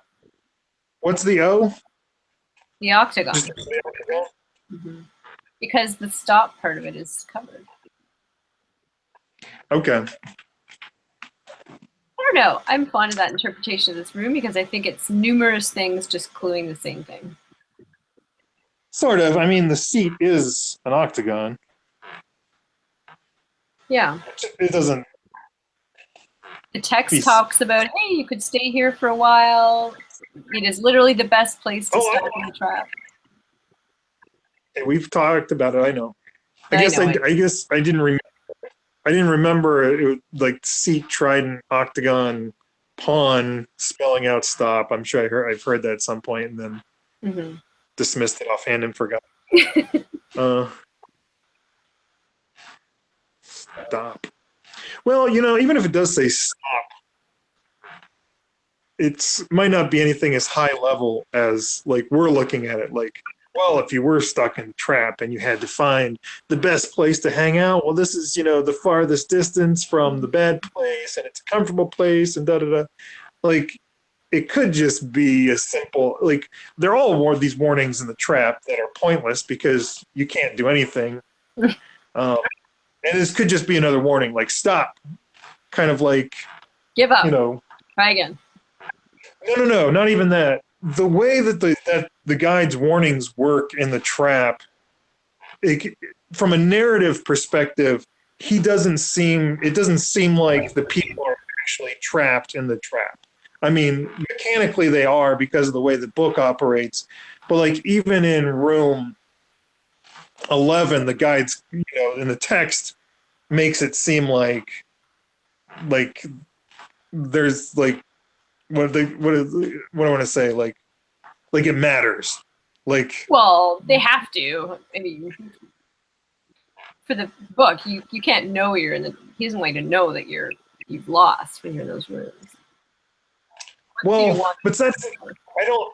[SPEAKER 2] What's the O?
[SPEAKER 3] The octagon. Mm-hmm. Because the stop part of it is covered.
[SPEAKER 2] Okay.
[SPEAKER 3] I don't know. I'm fond of that interpretation of this room because I think it's numerous things just cluing the same thing.
[SPEAKER 2] Sort of. I mean, the seat is an octagon.
[SPEAKER 3] Yeah.
[SPEAKER 2] It doesn't.
[SPEAKER 3] The text talks about, hey, you could stay here for a while. It is literally the best place to stop in the trap.
[SPEAKER 2] Hey, we've talked about it. I know. I guess I didn't remember. I didn't remember it was like seat, trident, octagon, pawn, spelling out stop. I'm sure I've heard that at some point and then dismissed it offhand and forgot. Stop. Well, even if it does say stop, it's might not be anything as high level as like we're looking at it. Like, well, if you were stuck in a trap and you had to find the best place to hang out, well, this is, the farthest distance from the bad place, and it's a comfortable place, and da da da. Like, it could just be a simple, like, they're all these warnings in the trap that are pointless because you can't do anything. And this could just be another warning, like, stop, kind of like,
[SPEAKER 3] give up. Try again.
[SPEAKER 2] No, not even that. The way that the guide's warnings work in the trap, from a narrative perspective, it doesn't seem like the people are actually trapped in the trap. I mean, mechanically they are because of the way the book operates, but like even in room 11, the guide's, in the text makes it seem like there's like what I want to say, like it matters. Like,
[SPEAKER 3] well, they have to. I mean, for the book, you can't know you're in the. He doesn't want you to know that you've lost when you're in those rooms.
[SPEAKER 2] Well, but that's I don't.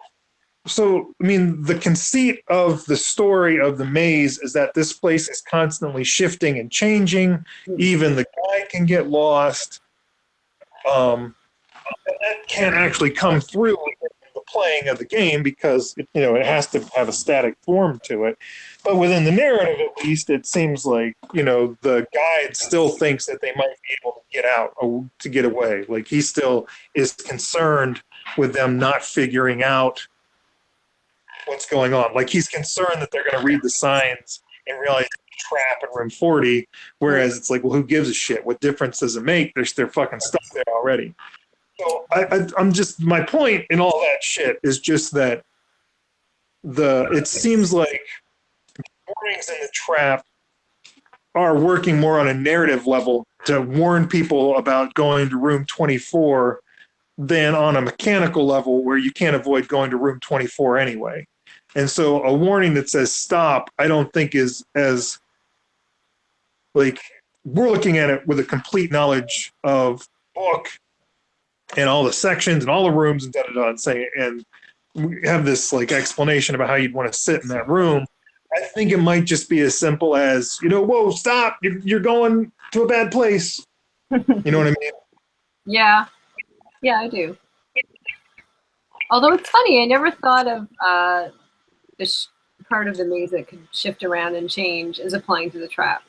[SPEAKER 2] So I mean, the conceit of the story of the maze is that this place is constantly shifting and changing. Even the guide can get lost. That can't actually come through in the playing of the game because it has to have a static form to it. But within the narrative, at least, it seems like the guide still thinks that they might be able to get out or to get away. Like he still is concerned with them not figuring out what's going on. Like he's concerned that they're going to read the signs and realize it's a trap in room 40. Whereas it's like, well, who gives a shit? What difference does it make? They're fucking stuck there already. So I'm just, my point in all that shit is just that it seems like warnings in the trap are working more on a narrative level to warn people about going to room 24 than on a mechanical level where you can't avoid going to room 24 anyway. And so a warning that says stop, I don't think is as, like, we're looking at it with a complete knowledge of book and all the sections and all the rooms and da-da-da and we have this like explanation about how you'd want to sit in that room. I think it might just be as simple as, whoa, stop, you're going to a bad place. You know what I mean?
[SPEAKER 3] Yeah, I do. Although it's funny, I never thought of this part of the maze that could shift around and change as applying to the trap.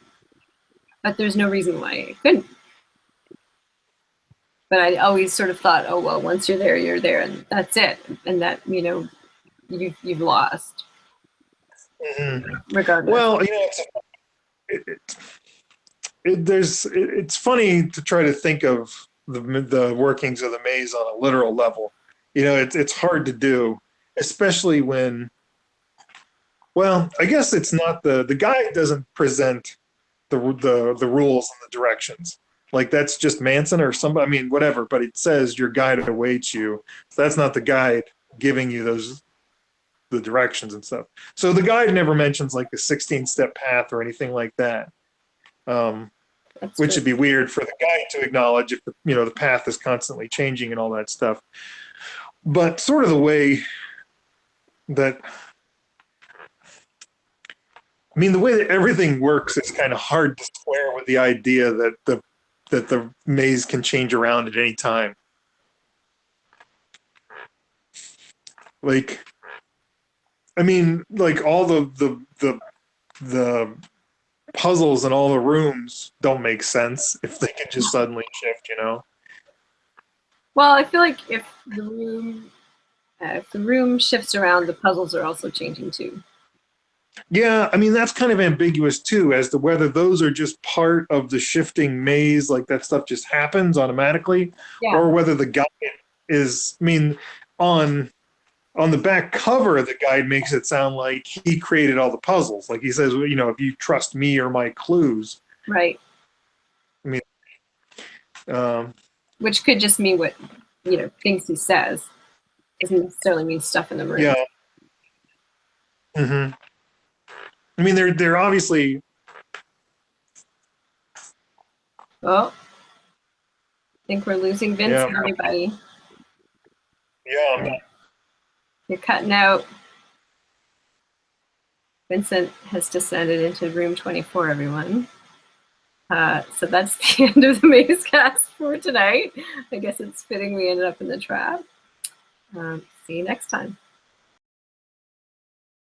[SPEAKER 3] But there's no reason why it couldn't. But I always sort of thought, oh, well, once you're there, and that's it. And that, you've lost.
[SPEAKER 2] Mm-hmm.
[SPEAKER 3] Regardless.
[SPEAKER 2] Well, it's funny to try to think of the workings of the maze on a literal level. It's hard to do, especially when, well, I guess it's not the guide doesn't present the rules and the directions. Like that's just Manson or somebody, I mean, whatever, but it says your guide awaits you. So that's not the guide giving you the directions and stuff. So the guide never mentions like a 16-step path or anything like that. Which would be weird for the guide to acknowledge if the path is constantly changing and all that stuff. But sort of the way that, I mean, the way that everything works is kind of hard to square with the idea that the maze can change around at any time. Like, I mean, like all the puzzles in all the rooms don't make sense if they can just suddenly shift,
[SPEAKER 3] Well, I feel like if the room shifts around, the puzzles are also changing too.
[SPEAKER 2] Yeah, I mean, that's kind of ambiguous too, as to whether those are just part of the shifting maze, like that stuff just happens automatically, or whether the guide is, I mean, on the back cover of the guide makes it sound like he created all the puzzles. Like he says, if you trust me or my clues.
[SPEAKER 3] Right.
[SPEAKER 2] I mean,
[SPEAKER 3] which could just mean what, things he says. Doesn't necessarily mean stuff in the room.
[SPEAKER 2] Yeah. Mm-hmm. I mean, they're obviously.
[SPEAKER 3] Oh, I think we're losing Vince and everybody. You're cutting out. Vincent has descended into room 24, everyone. So that's the end of the Mazecast for tonight. I guess it's fitting we ended up in the trap. See you next time.